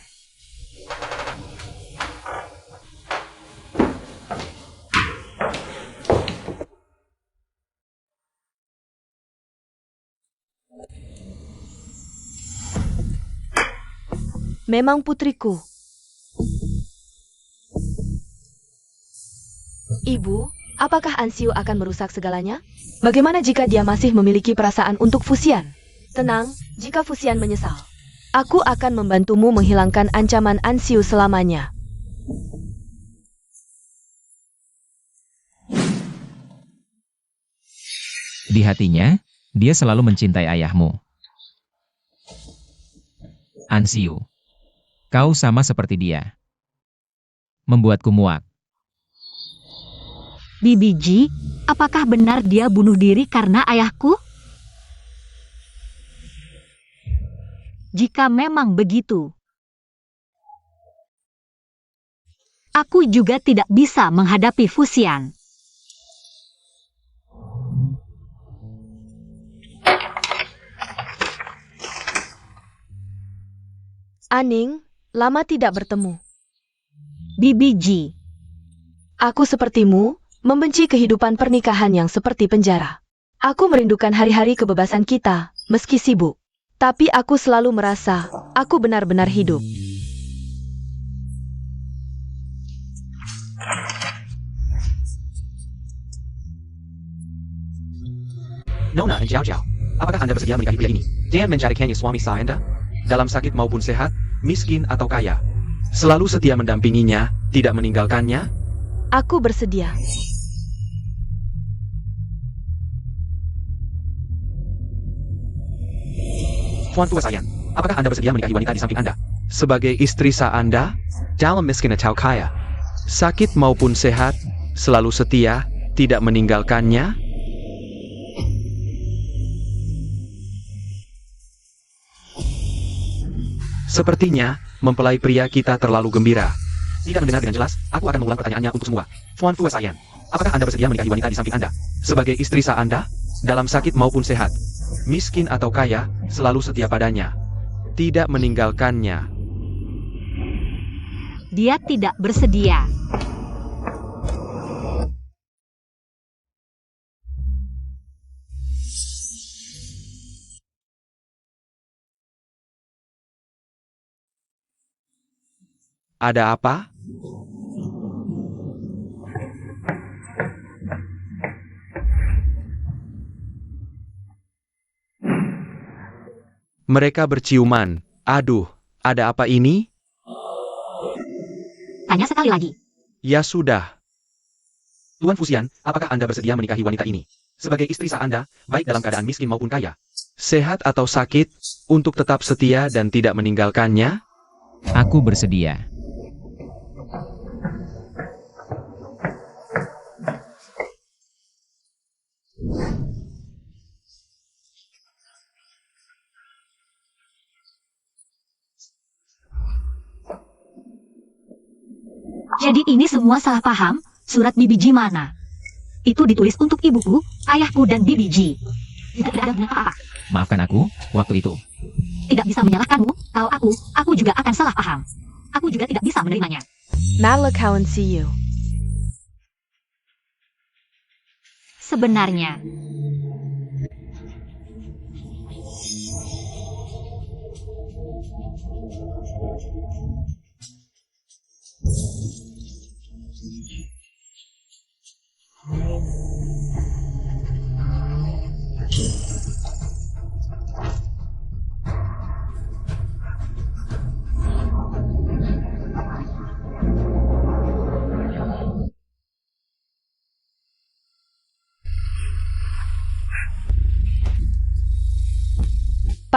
Memang putriku. Ibu, apakah Ansiu akan merusak segalanya? Bagaimana jika dia masih memiliki perasaan untuk Fusian? Tenang, jika Fusian menyesal, aku akan membantumu menghilangkan ancaman Ansiu selamanya. Di hatinya, dia selalu mencintai ayahmu. Ansiu, kau sama seperti dia. Membuatku muak. Bibi Ji, apakah benar dia bunuh diri karena ayahku? Jika memang begitu, aku juga tidak bisa menghadapi Fusian. Aning, lama tidak bertemu. Bibi Ji, Aku sepertimu, membenci kehidupan pernikahan yang seperti penjara. Aku merindukan hari-hari kebebasan kita, meski sibuk. Tapi aku selalu merasa, aku benar-benar hidup. Nona An Jiao Jiao, apakah Anda bersedia menikahi pria ini dan mencarikannya suami sah Anda? Dalam sakit maupun sehat, miskin atau kaya, selalu setia mendampinginya, tidak meninggalkannya? Aku bersedia. Tuan Tua Sayan, apakah Anda bersedia menikahi wanita di samping Anda? Sebagai istri sah Anda, dalam miskin atau kaya, sakit maupun sehat, selalu setia, tidak meninggalkannya? Sepertinya, mempelai pria kita terlalu gembira. Tidak mendengar dengan jelas, aku akan mengulang pertanyaannya untuk semua. Tuan Tua Sayan, apakah Anda bersedia menikahi wanita di samping Anda? Sebagai istri sah Anda, dalam sakit maupun sehat, miskin atau kaya, selalu setia padanya, tidak meninggalkannya. dia tidak bersedia. Ada apa? Mereka berciuman. Aduh, ada apa ini? Tanya sekali lagi. Ya sudah. Tuan Fusian, apakah Anda bersedia menikahi wanita ini? Sebagai istri sah Anda, baik dalam keadaan miskin maupun kaya. Sehat atau sakit, untuk tetap setia dan tidak meninggalkannya? Aku bersedia. Jadi ini semua salah paham, surat Bibi Ji mana? Itu ditulis untuk ibuku, ayahku dan Bibi Ji. Tidak ada guna apa-apa. Maafkan aku, waktu itu. Tidak bisa menyalahkanmu, kalau aku juga akan salah paham. Aku juga tidak bisa menerimanya. Nalakawan see you. Sebenarnya,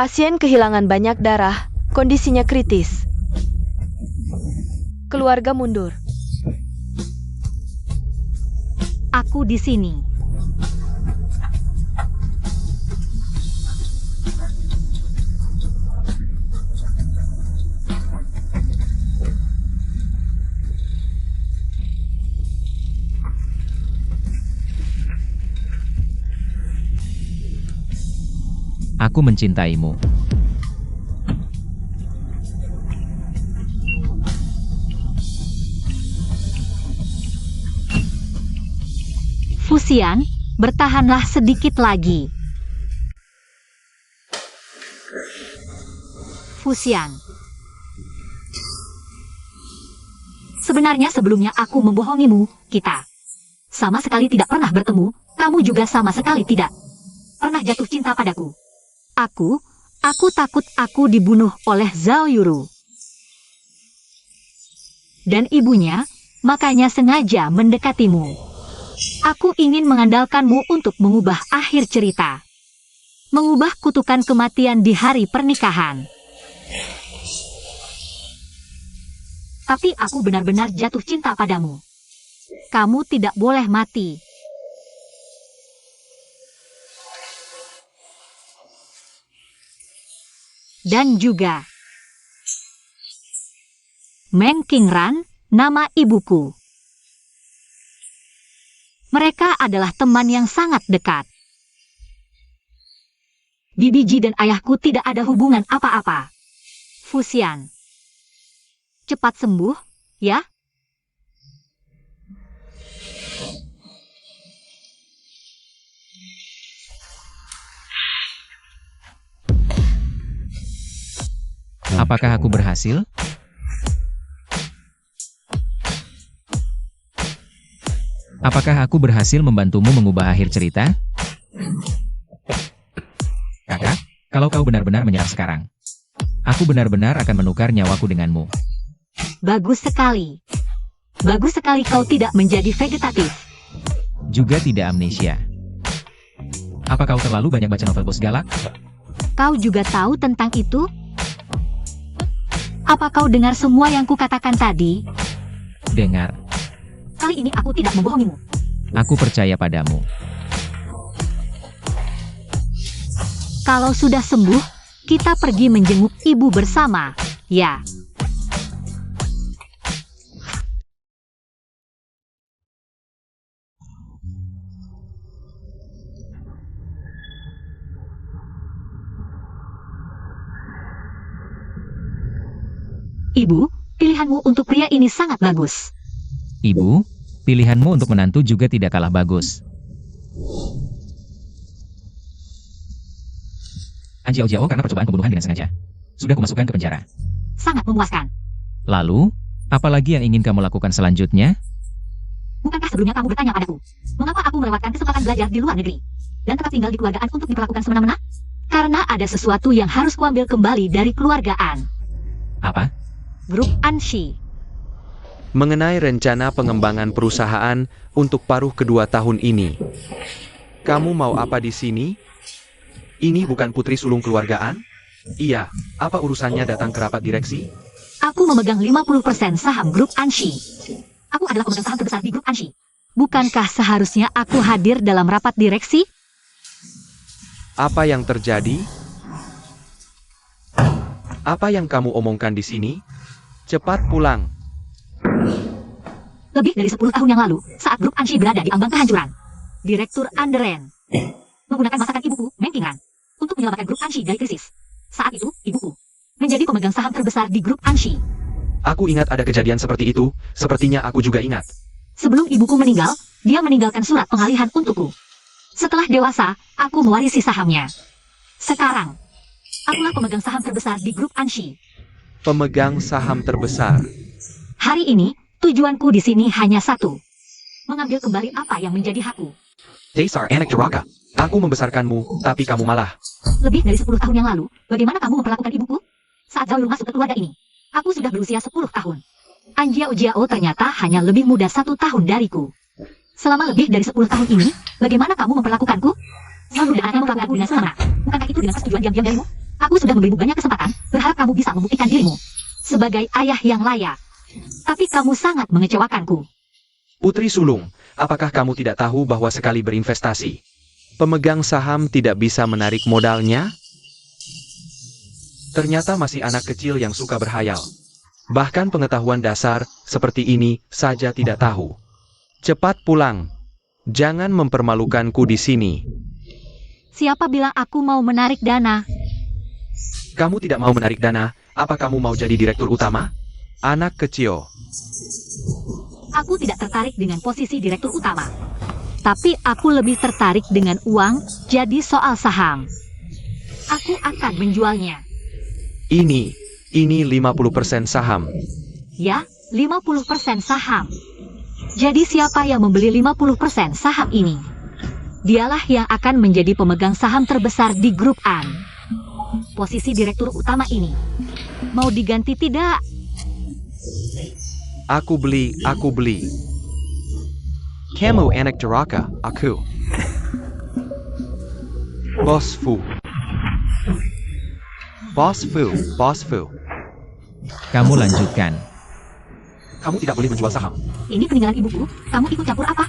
Pasien kehilangan banyak darah, kondisinya kritis. Keluarga mundur. Aku di sini. Aku mencintaimu. Fusian, bertahanlah sedikit lagi. Fusian. Sebenarnya sebelumnya aku membohongimu, kita sama sekali tidak pernah bertemu, kamu juga sama sekali tidak pernah jatuh cinta padaku. Aku takut aku dibunuh oleh Zhao Yuru. Dan ibunya, makanya sengaja mendekatimu. Aku ingin mengandalkanmu untuk mengubah akhir cerita. Mengubah kutukan kematian di hari pernikahan. Tapi aku benar-benar jatuh cinta padamu. Kamu tidak boleh mati. Dan juga Meng Qingran, nama ibuku. Mereka adalah teman yang sangat dekat. Bibi Ji dan ayahku tidak ada hubungan apa-apa. Fusian. Cepat sembuh, ya? Apakah aku berhasil? Apakah aku berhasil membantumu mengubah akhir cerita? Kakak, kalau kau benar-benar menyerah sekarang, aku benar-benar akan menukar nyawaku denganmu. Bagus sekali. Bagus sekali kau tidak menjadi vegetatif. Juga tidak amnesia. Apa kau terlalu banyak baca novel bos galak? Kau juga tahu tentang itu? Apa kau dengar semua yang kukatakan tadi? Dengar, Kali ini aku tidak membohongimu. aku percaya padamu. Kalau sudah sembuh, kita pergi menjenguk ibu bersama, ya. Ibu, pilihanmu untuk pria ini sangat bagus. Ibu, pilihanmu untuk menantu juga tidak kalah bagus. Anjiao Jiao karena percobaan pembunuhan dengan sengaja. Sudah kumasukkan ke penjara. Sangat memuaskan. Lalu, apalagi yang ingin kamu lakukan selanjutnya? Bukankah sebelumnya kamu bertanya padaku, mengapa aku melewatkan kesempatan belajar di luar negeri dan tetap tinggal di keluargaan untuk diperlakukan semena-mena? Karena ada sesuatu yang harus kuambil kembali dari keluargaan. Apa? Grup Anshi. Mengenai rencana pengembangan perusahaan untuk paruh kedua tahun ini. Kamu mau apa di sini? Ini bukan putri sulung keluargaan? Iya, apa urusannya datang ke rapat direksi? Aku memegang 50% saham grup Anshi. Aku adalah pemegang saham terbesar di grup Anshi. Bukankah seharusnya aku hadir dalam rapat direksi? Apa yang terjadi? Apa yang kamu omongkan di sini? Cepat pulang. Lebih dari 10 tahun yang lalu, saat grup Anshi berada di ambang kehancuran, Direktur Anderen menggunakan masakan ibuku, Meng Qingran, untuk menyelamatkan grup Anshi dari krisis. Saat itu, ibuku menjadi pemegang saham terbesar di grup Anshi. Aku ingat ada kejadian seperti itu, sepertinya aku juga ingat. Sebelum ibuku meninggal, dia meninggalkan surat pengalihan untukku. Setelah dewasa, aku mewarisi sahamnya. Sekarang, akulah pemegang saham terbesar di grup Anshi. Pemegang saham terbesar. Hari ini, tujuanku di sini hanya satu. Mengambil kembali apa yang menjadi hakku. Dasar anak durhaka. Aku membesarkanmu, tapi kamu malah. Lebih dari 10 tahun yang lalu, bagaimana kamu memperlakukan ibuku? Saat Zhao Yun masuk ke keluarga ini, aku sudah berusia 10 tahun. Anjiao Jiao ternyata hanya lebih muda 1 tahun dariku. Selama lebih dari 10 tahun ini, bagaimana kamu memperlakukanku? Zhao Yun dan anaknya memperlakukanku dengan semena. Bukankah itu dengan persetujuan diam-diam darimu? Aku sudah memberimu banyak kesempatan, berharap kamu bisa membuktikan dirimu sebagai ayah yang layak. Tapi kamu sangat mengecewakanku. Putri Sulung, apakah kamu tidak tahu bahwa sekali berinvestasi, pemegang saham tidak bisa menarik modalnya? Ternyata masih anak kecil yang suka berhayal. Bahkan pengetahuan dasar seperti ini saja tidak tahu. Cepat pulang. Jangan mempermalukanku di sini. Siapa bilang aku mau menarik dana? Kamu tidak mau menarik dana, apa kamu mau jadi direktur utama? Anak kecil. Aku tidak tertarik dengan posisi direktur utama. Tapi aku lebih tertarik dengan uang, jadi soal saham. Aku akan menjualnya. Ini 50% saham. Ya, 50% saham. Jadi siapa yang membeli 50% saham ini? Dialah yang akan menjadi pemegang saham terbesar di grup An. Posisi direktur utama ini mau diganti tidak? Aku beli. Kamu anak durhaka, aku. Bos Fu. Kamu lanjutkan. Kamu tidak boleh menjual saham. Ini peninggalan ibuku, kamu ikut campur apa?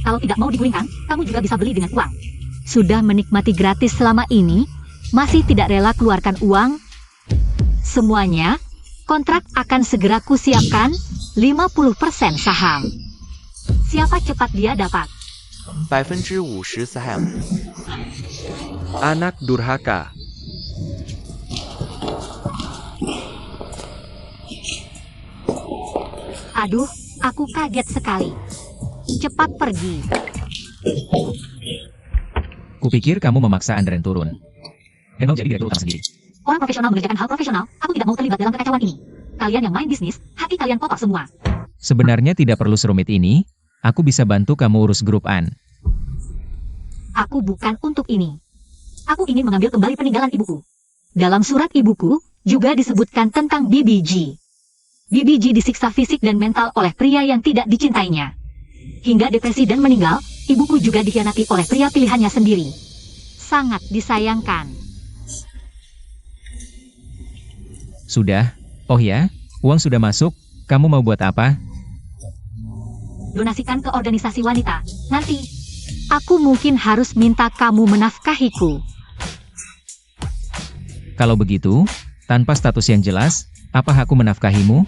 Kalau tidak mau digulingkan, kamu juga bisa beli dengan uang. Sudah menikmati gratis selama ini, masih tidak rela keluarkan uang? Semuanya, kontrak akan segera kusiapkan 50% saham. Siapa cepat dia dapat? 50% saham. Anak durhaka. Aduh, aku kaget sekali. Cepat pergi. Kupikir kamu memaksa Andren turun. Dan mau jadi direktur utama sendiri. Orang profesional mengerjakan hal profesional, aku tidak mau terlibat dalam kekacauan ini. Kalian yang main bisnis, hati kalian kotor semua. Sebenarnya tidak perlu serumit ini, aku bisa bantu kamu urus grup An. Aku bukan untuk ini. Aku ingin mengambil kembali peninggalan ibuku. Dalam surat ibuku, juga disebutkan tentang BBG. BBG disiksa fisik dan mental oleh pria yang tidak dicintainya. Hingga depresi dan meninggal, ibuku juga dikhianati oleh pria pilihannya sendiri. Sangat disayangkan. Sudah? Oh ya, uang sudah masuk, kamu mau buat apa? Donasikan ke organisasi wanita. Nanti, aku mungkin harus minta kamu menafkahiku. Kalau begitu, tanpa status yang jelas, apa aku menafkahimu?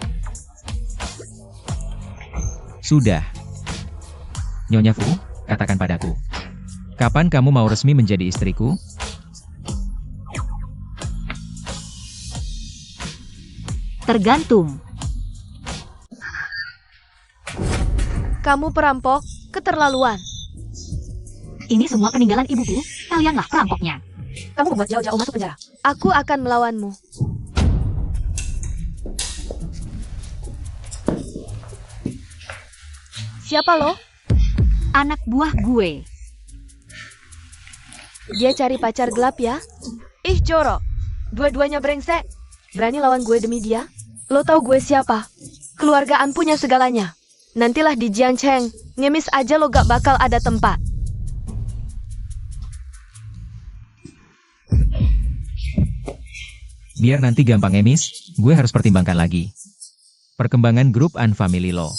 Sudah. Nyonya Fu, katakan padaku. Kapan kamu mau resmi menjadi istriku? Tergantung. Kamu perampok, keterlaluan. Ini semua peninggalan ibuku, kalianlah perampoknya. Kamu membuat jauh-jauh masuk penjara. Aku akan melawanmu. Siapa lo? Anak buah gue. Dia cari pacar gelap ya? Ih, jorok. Dua-duanya brengsek. Berani lawan gue demi dia? Lo tahu gue siapa? Keluargaan punya segalanya. Nantilah di Jiangcheng, ngemis aja lo gak bakal ada tempat. Biar nanti gampang emis, gue harus pertimbangkan lagi. Perkembangan grup An Family Law.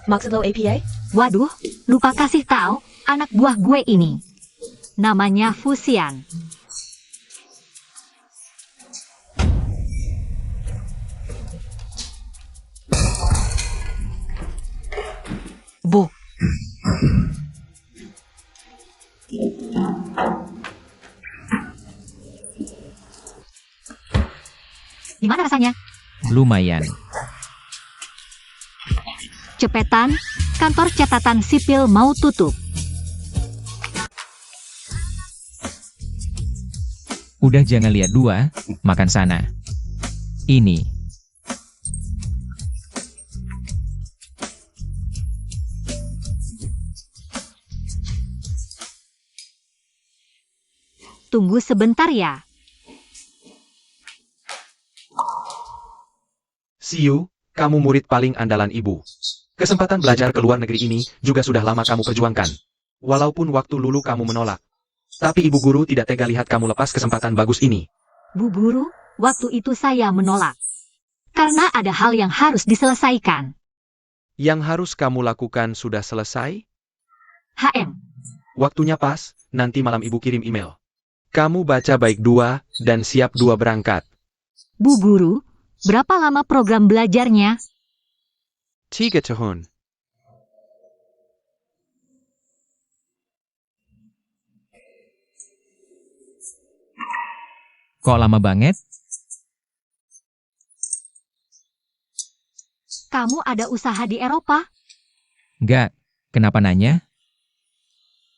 Maksud lo APA? Waduh, lupa kasih tahu anak buah gue ini. Namanya Fusian. Bu. Gimana rasanya? Lumayan. Cepetan, kantor catatan sipil mau tutup. Udah jangan lihat dua, makan sana. Ini. Tunggu sebentar ya. Siu, kamu murid paling andalan ibu. Kesempatan belajar ke luar negeri ini juga sudah lama kamu perjuangkan. Walaupun waktu lulu kamu menolak. Tapi ibu guru tidak tega lihat kamu lepas kesempatan bagus ini. Bu Guru, waktu itu saya menolak. Karena ada hal yang harus diselesaikan. Yang harus kamu lakukan sudah selesai? HM, Waktunya pas, nanti malam ibu kirim email. Kamu baca baik 2, dan siap 2 berangkat. Bu Guru, berapa lama program belajarnya? 3 tahun. Kok lama banget? Kamu ada usaha di Eropa? Nggak, kenapa nanya?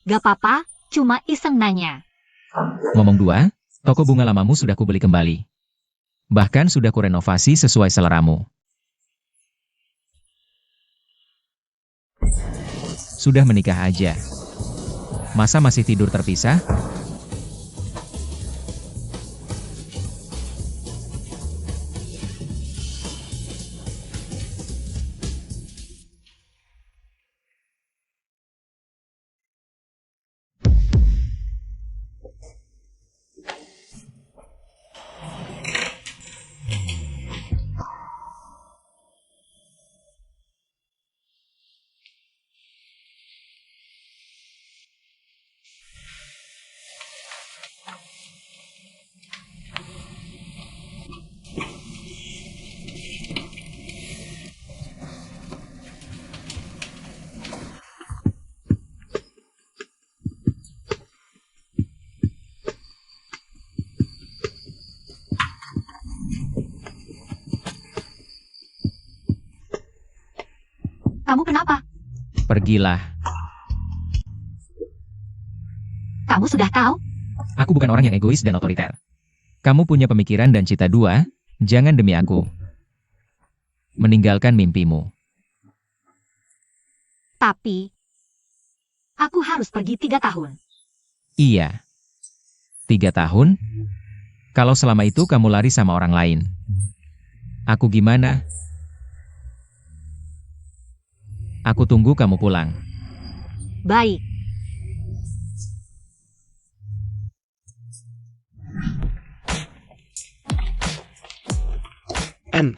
Gak apa-apa, cuma iseng nanya. Ngomong 2, toko bunga lamamu sudah kubeli kembali. Bahkan sudah kurenovasi sesuai seleramu. Sudah menikah aja. Masa masih tidur terpisah? Kamu kenapa? Pergilah. Kamu sudah tahu? Aku bukan orang yang egois dan otoriter. Kamu punya pemikiran dan cita 2, jangan demi aku. Meninggalkan mimpimu. Tapi, aku harus pergi 3 tahun. Iya. 3 tahun? Kalau selama itu kamu lari sama orang lain. Aku gimana? Aku tunggu kamu pulang. Baik. N.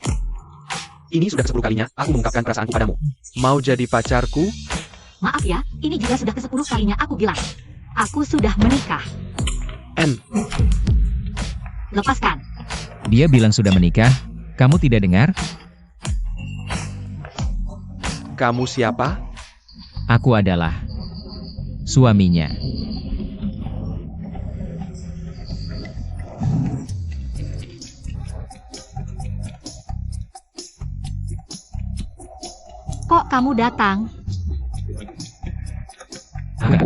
Ini sudah ke-10 kalinya aku mengungkapkan perasaanku padamu. Mau jadi pacarku? Maaf ya, ini juga sudah ke-10 kalinya aku bilang. Aku sudah menikah. N. Lepaskan. Dia bilang sudah menikah, kamu tidak dengar? Kamu siapa? Aku adalah suaminya. Kok kamu datang? Enggak.